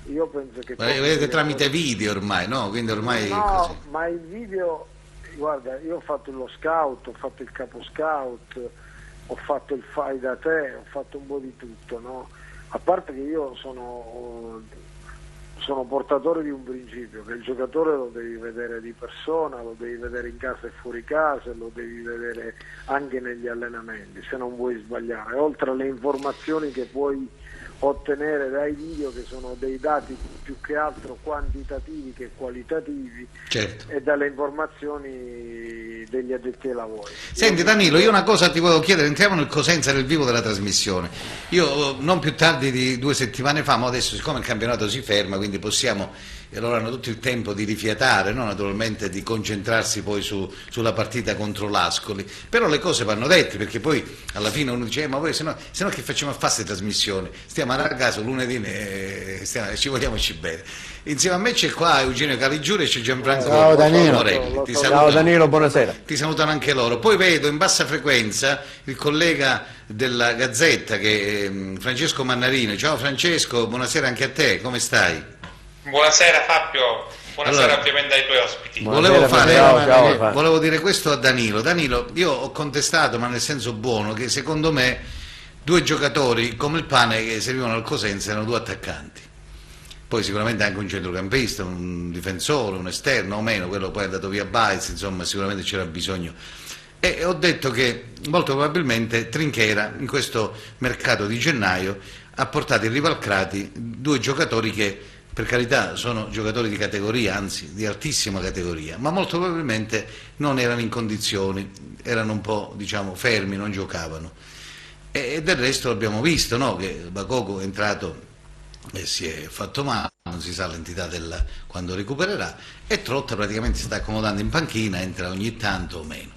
Io penso che vedete tramite video ormai, no? Quindi ormai no, ma il video, guarda, io ho fatto lo scout, ho fatto il capo scout, ho fatto il fai da te, ho fatto un po' di tutto, no? A parte che io sono portatore di un principio, che il giocatore lo devi vedere di persona, lo devi vedere in casa e fuori casa, lo devi vedere anche negli allenamenti, se non vuoi sbagliare, oltre alle informazioni che puoi ottenere dai video, che sono dei dati più che altro quantitativi che qualitativi, certo, e dalle informazioni degli addetti ai lavori. Senti Danilo, io una cosa ti volevo chiedere, entriamo nel Cosenza, nel vivo della trasmissione. Io non più tardi di 2 settimane fa, ma adesso siccome il campionato si ferma, quindi possiamo, e loro hanno tutto il tempo di rifiatare, no? Naturalmente di concentrarsi poi sulla partita contro l'Ascoli, però le cose vanno dette, perché poi alla fine uno dice ma poi se no che facciamo a fare queste trasmissioni, stiamo a caso lunedì ci vogliamoci bene. Insieme a me c'è qua Eugenio Caligiuri e c'è Gianfranco Morelli. Ciao Danilo, buonasera. Ti salutano anche loro. Poi vedo in bassa frequenza il collega della Gazzetta, che è Francesco Mannarino. Ciao Francesco, buonasera anche a te, come stai? Buonasera Fabio, buonasera ovviamente ai tuoi ospiti. Volevo dire questo a Danilo. Danilo, io ho contestato, ma nel senso buono, che secondo me 2 giocatori come il pane che servivano al Cosenza erano 2 attaccanti. Poi sicuramente anche un centrocampista, un difensore, un esterno o meno, quello poi è andato via Baez, insomma sicuramente c'era bisogno. E ho detto che molto probabilmente Trinchera in questo mercato di gennaio ha portato in Rivalcrati 2 giocatori che per carità sono giocatori di categoria, anzi di altissima categoria, ma molto probabilmente non erano in condizioni, erano un po' diciamo fermi, non giocavano. E del resto l'abbiamo visto, no? Che Bakoko è entrato e si è fatto male, non si sa l'entità quando recupererà, e Trotta praticamente si sta accomodando in panchina, entra ogni tanto o meno.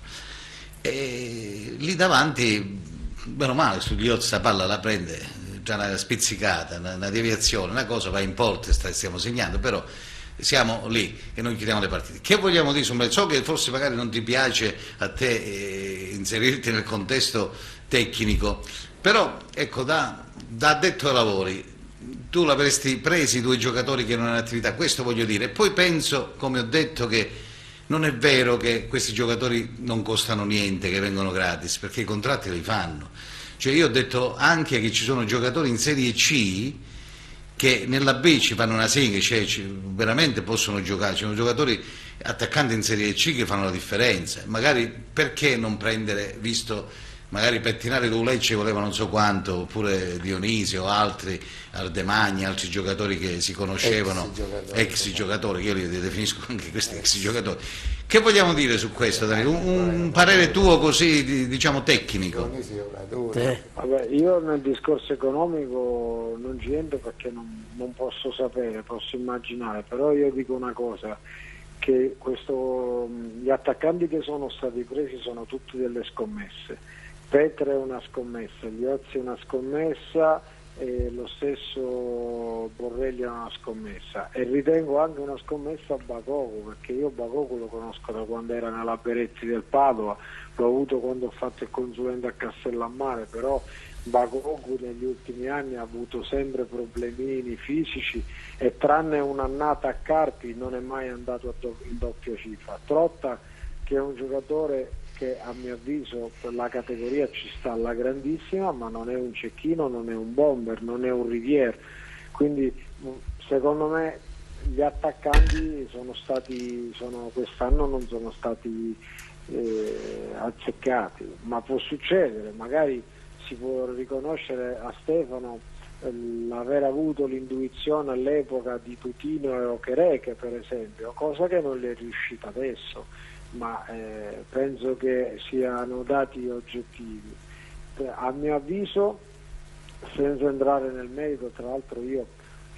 E lì davanti, meno male, Stugliozzi sta palla la prende, già una spizzicata, una deviazione, una cosa va in porta e stiamo segnando, però siamo lì e non chiudiamo le partite. Che vogliamo dire? So che forse magari non ti piace a te inserirti nel contesto tecnico, però ecco, da addetto ai lavori tu l'avresti presi 2 giocatori che non hanno attività, questo voglio dire. E poi penso, come ho detto, che non è vero che questi giocatori non costano niente, che vengono gratis, perché i contratti li fanno. Cioè io ho detto anche che ci sono giocatori in Serie C che nella B ci fanno una sega, cioè veramente possono giocare, ci sono giocatori attaccanti in Serie C che fanno la differenza. Magari perché non prendere, visto magari Pettinari Lecce voleva non so quanto, oppure Dionisio o altri, Ardemagni, altri giocatori che si conoscevano, ex giocatori, io li definisco anche questi ex giocatori. Che vogliamo dire su questo, Danilo? Un parere tuo così, diciamo, tecnico? Vabbè, io nel discorso economico non ci entro perché non posso sapere, posso immaginare, però io dico una cosa, che gli attaccanti che sono stati presi sono tutti delle scommesse. Petra è una scommessa, Liozzi è una scommessa e lo stesso Borrelli è una scommessa, e ritengo anche una scommessa a Bakoko, perché io Bakoko lo conosco da quando era nella Beretti del Padova, l'ho avuto quando ho fatto il consulente a Castellammare, però Bakoko negli ultimi anni ha avuto sempre problemini fisici e tranne un'annata a Carpi non è mai andato in doppia cifra. Trotta, che è un giocatore che a mio avviso per la categoria ci sta alla grandissima, ma non è un cecchino, non è un bomber, non è un rivier, quindi secondo me gli attaccanti quest'anno non sono stati azzeccati, ma può succedere, magari si può riconoscere a Stefano l'aver avuto l'intuizione all'epoca di Tutino e Okereke per esempio, cosa che non le è riuscita adesso, ma penso che siano dati oggettivi. A mio avviso, senza entrare nel merito, tra l'altro io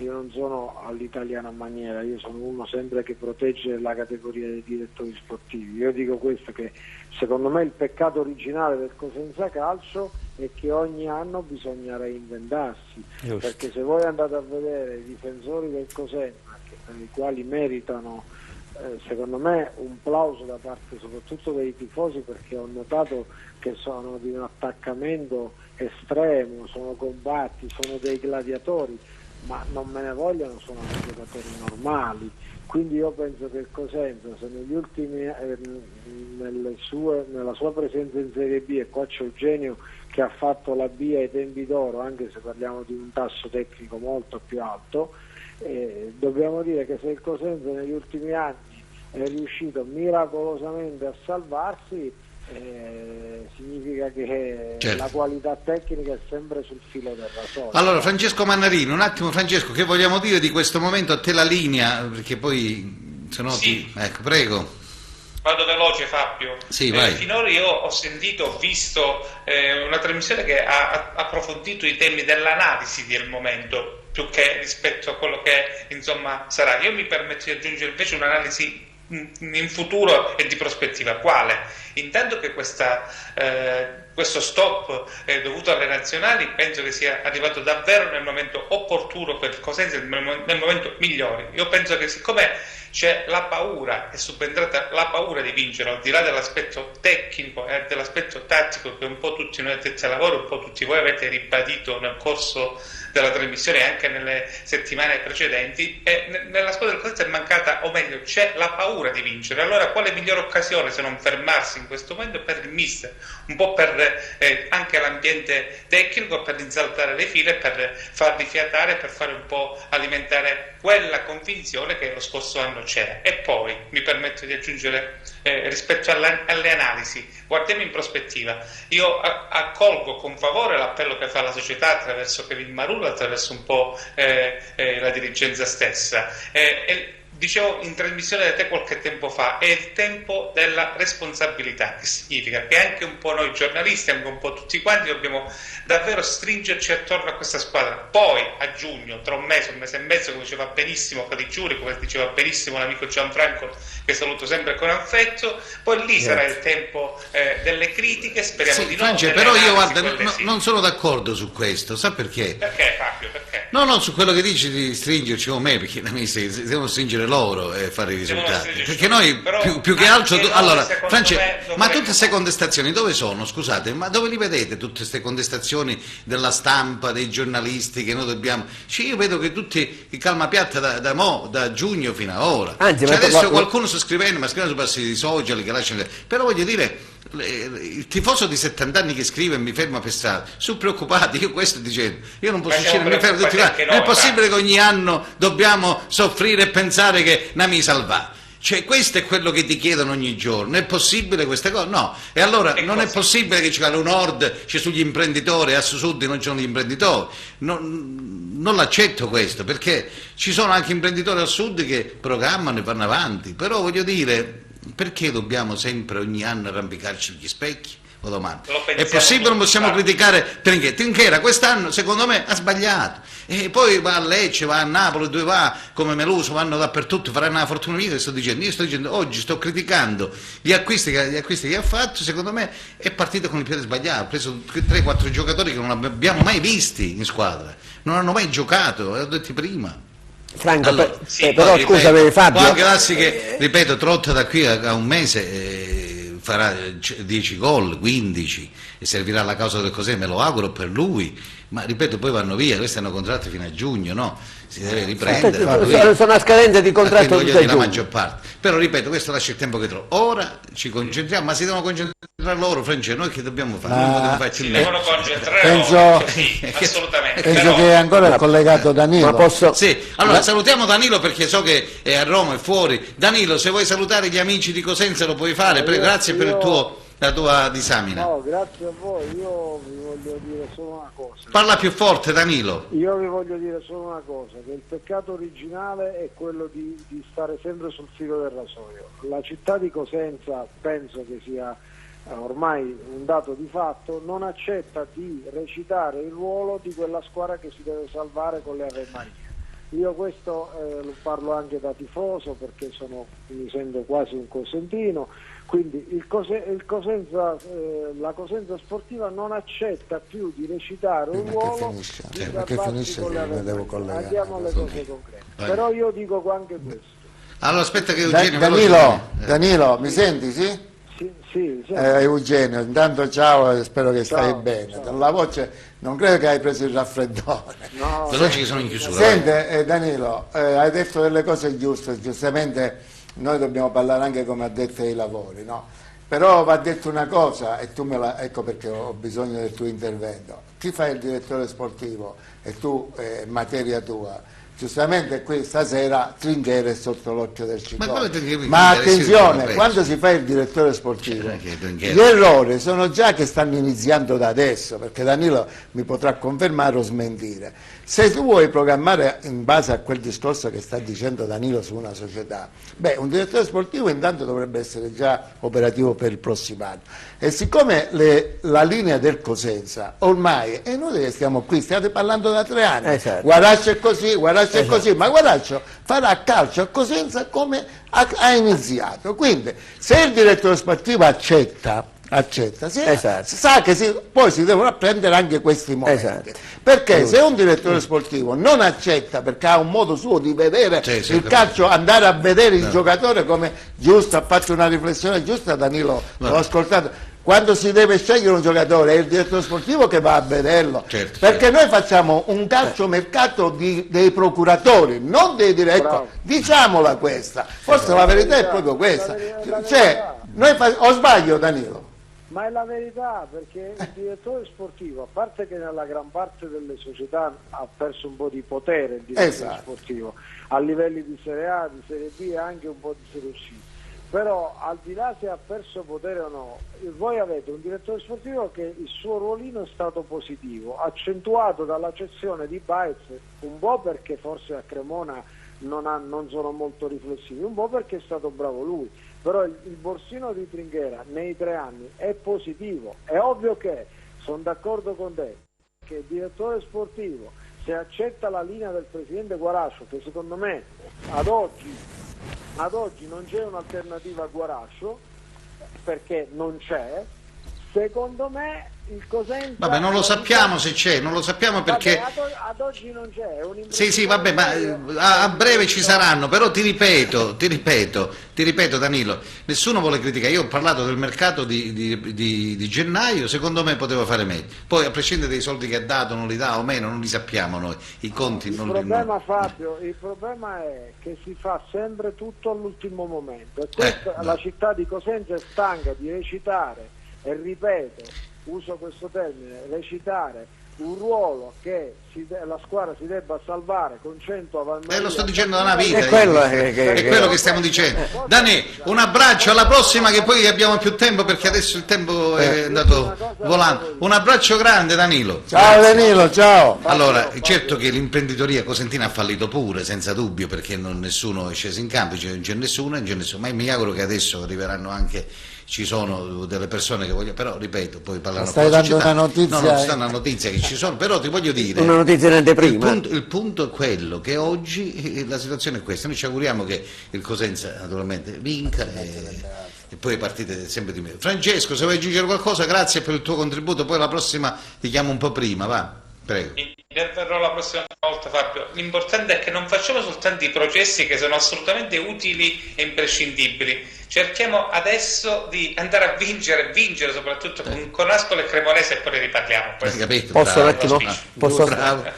non sono all'italiana maniera, io sono uno sempre che protegge la categoria dei direttori sportivi. Io dico questo, che secondo me il peccato originale del Cosenza Calcio è che ogni anno bisogna reinventarsi, perché se voi andate a vedere i difensori del Cosenza, i quali meritano secondo me un plauso da parte soprattutto dei tifosi, perché ho notato che sono di un attaccamento estremo, sono combatti, sono dei gladiatori, ma non me ne vogliono, sono dei giocatori normali. Quindi io penso che il Cosenza, se negli ultimi nella sua presenza in Serie B, e qua c'è Eugenio che ha fatto la B ai tempi d'oro, anche se parliamo di un tasso tecnico molto più alto, dobbiamo dire che se il Cosenza negli ultimi anni è riuscito miracolosamente a salvarsi, significa che certo, la qualità tecnica è sempre sul filo del rasoio. Allora Francesco Mannarini, un attimo Francesco, che vogliamo dire di questo momento? A te la linea, perché poi se no sì, ecco, prego. Vado veloce Fabio. Sì, vai. Finora io ho sentito, ho visto una trasmissione che ha approfondito i temi dell'analisi del momento, più che rispetto a quello che insomma sarà. Io mi permetto di aggiungere invece un'analisi in futuro e di prospettiva. Quale? Intanto che questo stop dovuto alle nazionali penso che sia arrivato davvero nel momento opportuno per il Cosenza, nel momento migliore. Io penso che siccome c'è la paura, è subentrata la paura di vincere, al di là dell'aspetto tecnico e dell'aspetto tattico che un po' tutti noi addetti al lavoro, un po' tutti voi avete ribadito nel corso della trasmissione e anche nelle settimane precedenti, e nella squadra del Cosenza è mancata, o meglio c'è la paura di vincere. Allora quale migliore occasione se non fermarsi in questo momento per il mister, un po' per anche l'ambiente tecnico, per risaltare le file, per farli fiatare, per fare un po' alimentare quella convinzione che lo scorso anno c'era. E poi mi permetto di aggiungere rispetto alle analisi, guardiamo in prospettiva. Io accolgo con favore l'appello che fa la società attraverso Kevin Marullo, attraverso un po' la dirigenza stessa. Dicevo in trasmissione da te qualche tempo fa, è il tempo della responsabilità, che significa che anche un po' noi giornalisti, anche un po' tutti quanti dobbiamo davvero stringerci attorno a questa squadra. Poi a giugno, tra un mese e mezzo, come diceva benissimo Caligiuri, come diceva benissimo l'amico Gianfranco, che saluto sempre con affetto, poi lì sarà il tempo delle critiche, speriamo di no. Francia, però io guarda, non sono d'accordo su questo, sa perché? Perché Fabio? Perché? No, su quello che dici di stringerci con me, perché devono stringere loro e fare i risultati, perché noi più che altro allora Francia, ma tutte queste contestazioni dove sono? Scusate, ma dove li vedete tutte queste contestazioni della stampa, dei giornalisti che noi dobbiamo? Io vedo che tutti il calmapiatta da giugno fino ad ora. Anzi, adesso qualcuno sta scrivendo, ma scrivono su passi social che lasciano, però voglio dire, il tifoso di 70 anni che scrive e mi ferma per strada, sono preoccupati, io questo dicendo, io non posso uscire, mi fermo tutti quanti. Non è possibile che ogni anno dobbiamo soffrire e pensare che mi salva. Cioè questo è quello che ti chiedono ogni giorno, è possibile queste cose? No, e allora non è possibile che ci sia un nord, c'è sugli imprenditori, a sud non ci sono gli imprenditori, non l'accetto questo, perché ci sono anche imprenditori al sud che programmano e vanno avanti, però voglio dire, perché dobbiamo sempre ogni anno arrampicarci sugli specchi? Lo domando. È possibile, non possiamo criticare Trinchera quest'anno secondo me ha sbagliato, e poi va a Lecce, va a Napoli, dove va come Meluso, vanno dappertutto, faranno la fortuna mia. Io sto dicendo oggi, sto criticando gli acquisti che ha fatto, secondo me è partito con il piede sbagliato, ha preso 3-4 giocatori che non abbiamo mai visti in squadra, non hanno mai giocato, l'ho detto prima. Franco, allora, però scusami Fabio, può anche darsi che, ripeto, Trotta da qui a un mese farà 10 gol, 15 e servirà alla causa del Cosenza, me lo auguro per lui, ma ripeto poi vanno via, questi hanno contratti fino a giugno, no? Si deve riprendere. Sono a scadenza di contratto di la maggior parte, però ripeto, questo lascia il tempo che trovo. Ora ci concentriamo, ma si devono concentrare loro, Francesco, noi che dobbiamo fare? Si devono concentrare loro, sì, assolutamente. Penso che è ancora collegato Danilo. Sì, allora salutiamo Danilo perché so che è a Roma, è fuori. Danilo, se vuoi salutare gli amici di Cosenza lo puoi fare, grazie per la tua disamina. No, grazie a voi, io vi voglio dire solo una cosa. Parla più forte Danilo. Io vi voglio dire solo una cosa, che il peccato originale è quello di stare sempre sul filo del rasoio. La città di Cosenza, penso che sia ormai un dato di fatto, non accetta di recitare il ruolo di quella squadra che si deve salvare con le Ave Maria. Io questo lo parlo anche da tifoso, perché mi sento quasi un cosentino, quindi la Cosenza sportiva non accetta più di recitare un ruolo di salvarsi con le Ave Maria. Andiamo alle cose concrete. Però io dico anche questo. Allora aspetta che Eugenio Danilo, mi senti, sì? Sì. Eugenio, intanto ciao e spero che stai bene. Ciao. Dalla voce non credo che hai preso il raffreddore. No, che sono in chiusura. Sente Danilo, hai detto delle cose giuste, giustamente noi dobbiamo parlare anche come addetti ai lavori, no? Però va detto una cosa, e tu ecco perché ho bisogno del tuo intervento. Chi fa il direttore sportivo e tu, materia tua, giustamente qui stasera Trinchera è sotto l'occhio del ciclone. Ma Ma attenzione, quando si fa il direttore sportivo, gli errori sono già che stanno iniziando da adesso, perché Danilo mi potrà confermare o smentire. Se tu vuoi programmare in base a quel discorso che sta dicendo Danilo su una società, beh, un direttore sportivo intanto dovrebbe essere già operativo per il prossimo anno. E siccome la linea del Cosenza ormai è inutile che stiamo qui, stiate parlando da 3 anni, esatto. Guaraccio è così, Guaraccio è così, ma Guaraccio farà calcio a Cosenza come ha iniziato. Quindi se il direttore sportivo accetta, sa che poi si devono apprendere anche questi momenti, perché se un direttore sportivo non accetta, perché ha un modo suo di vedere il calcio, andare a vedere il giocatore, come giusto, ha fatto una riflessione giusta Danilo, l'ho ascoltato, quando si deve scegliere un giocatore è il direttore sportivo che va a vederlo, perché noi facciamo un calciomercato dei procuratori, non dei direttori, diciamola questa, forse la verità è proprio questa, o sbaglio Danilo? Ma è la verità, perché il direttore sportivo, a parte che nella gran parte delle società ha perso un po' di potere il direttore sportivo, a livelli di Serie A, di Serie B e anche un po' di Serie C, però al di là se ha perso potere o no, voi avete un direttore sportivo che il suo ruolino è stato positivo, accentuato dalla cessione di Baez, un po' perché forse a Cremona non sono molto riflessivi, un po' perché è stato bravo lui. Però il borsino di Trinchera nei 3 anni è positivo. È ovvio che sono d'accordo con te che il direttore sportivo, se accetta la linea del presidente Guarascio, che secondo me ad oggi non c'è un'alternativa a Guarascio, perché non c'è, secondo me il Cosenza... Vabbè, non lo sappiamo se c'è, non lo sappiamo perché... Vabbè, ad oggi non c'è. Sì, vabbè, ma a breve ci saranno, però ti ripeto Danilo, nessuno vuole criticare, io ho parlato del mercato di gennaio, secondo me poteva fare meglio, poi a prescindere dai soldi che ha dato, non li dà o meno, non li sappiamo noi, i conti non li... Fabio, il problema è che si fa sempre tutto all'ultimo momento, e questa, la città di Cosenza è stanca di recitare, e ripeto, uso questo termine, recitare un ruolo che la squadra si debba salvare con 100 avanti. Lo sto dicendo da una vita, è quello che stiamo dicendo. Dani, un abbraccio, alla prossima, che poi abbiamo più tempo, perché adesso il tempo è andato volando. Un abbraccio grande Danilo. Ciao Danilo, ciao. Allora, certo che l'imprenditoria cosentina ha fallito pure, senza dubbio, perché nessuno è sceso in campo, non c'è nessuno, ma mi auguro che adesso arriveranno anche... Ci sono delle persone che vogliono, però ripeto, poi parlano con la società. No, non sta una notizia che ci sono, però ti voglio dire, una notizia in anteprima. Il punto è quello che oggi la situazione è questa, noi ci auguriamo che il Cosenza naturalmente vinca e poi partite sempre di meno. Francesco, se vuoi aggiungere qualcosa, grazie per il tuo contributo, poi la prossima ti chiamo un po' prima, va, prego. Interverrò la prossima volta, Fabio. L'importante è che non facciamo soltanto i processi che sono assolutamente utili e imprescindibili. Cerchiamo adesso di andare a vincere soprattutto con Ascoli e Cremonese, e poi ne riparliamo. Hai capito? Posso un attimo?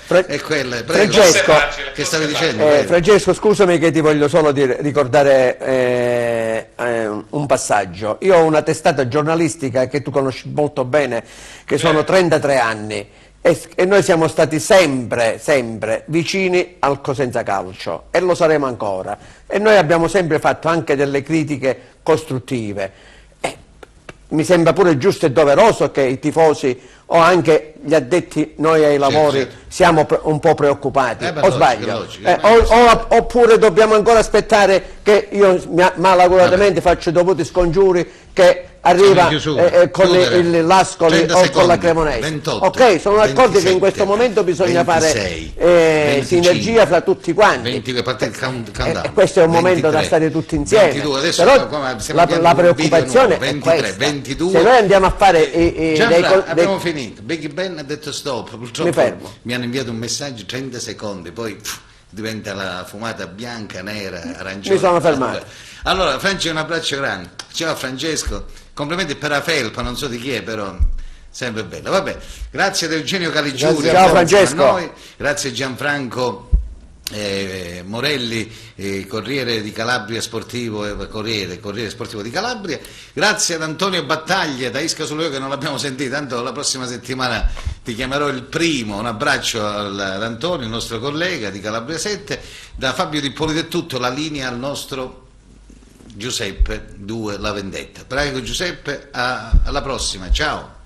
È quella, Francesco, che stavi dicendo? Francesco, scusami che ti voglio solo ricordare un passaggio. Io ho una testata giornalistica che tu conosci molto bene, che sono 33 anni. E noi siamo stati sempre vicini al Cosenza Calcio e lo saremo ancora, e noi abbiamo sempre fatto anche delle critiche costruttive. Mi sembra pure giusto e doveroso che i tifosi o anche gli addetti noi ai lavori siamo un po' preoccupati, o sbaglio? Oppure dobbiamo ancora aspettare che io malaguratamente faccio i dovuti scongiuri che arriva con l'Ascoli o con la Cremonese. 28, ok, sono d'accordo 27, che in questo momento bisogna 26, fare sinergia fra tutti quanti, 20, e questo è un momento 23, da stare tutti insieme. 22, adesso però la preoccupazione nuovo, 23, è questa. 22, se noi andiamo a fare abbiamo finito, Big Ben ha detto stop, purtroppo mi hanno inviato un messaggio 30 secondi, poi diventa la fumata bianca, nera, arancione. Mi sono fermato. Allora Francesco, un abbraccio grande, ciao Francesco, complimenti per la felpa, non so di chi è, però sempre bello. Vabbè, grazie ad Eugenio Caligiuri, ciao Francesco, a noi, grazie Gianfranco Morelli, Corriere di Calabria Sportivo, Corriere Sportivo di Calabria. Grazie ad Antonio Battaglia da Isca sul Rio, che non l'abbiamo sentito, tanto la prossima settimana ti chiamerò il primo. Un abbraccio ad Antonio, il nostro collega di Calabria 7. Da Fabio Di Ippolito è tutto, la linea al nostro Giuseppe 2 La Vendetta. Prego Giuseppe, alla prossima, ciao.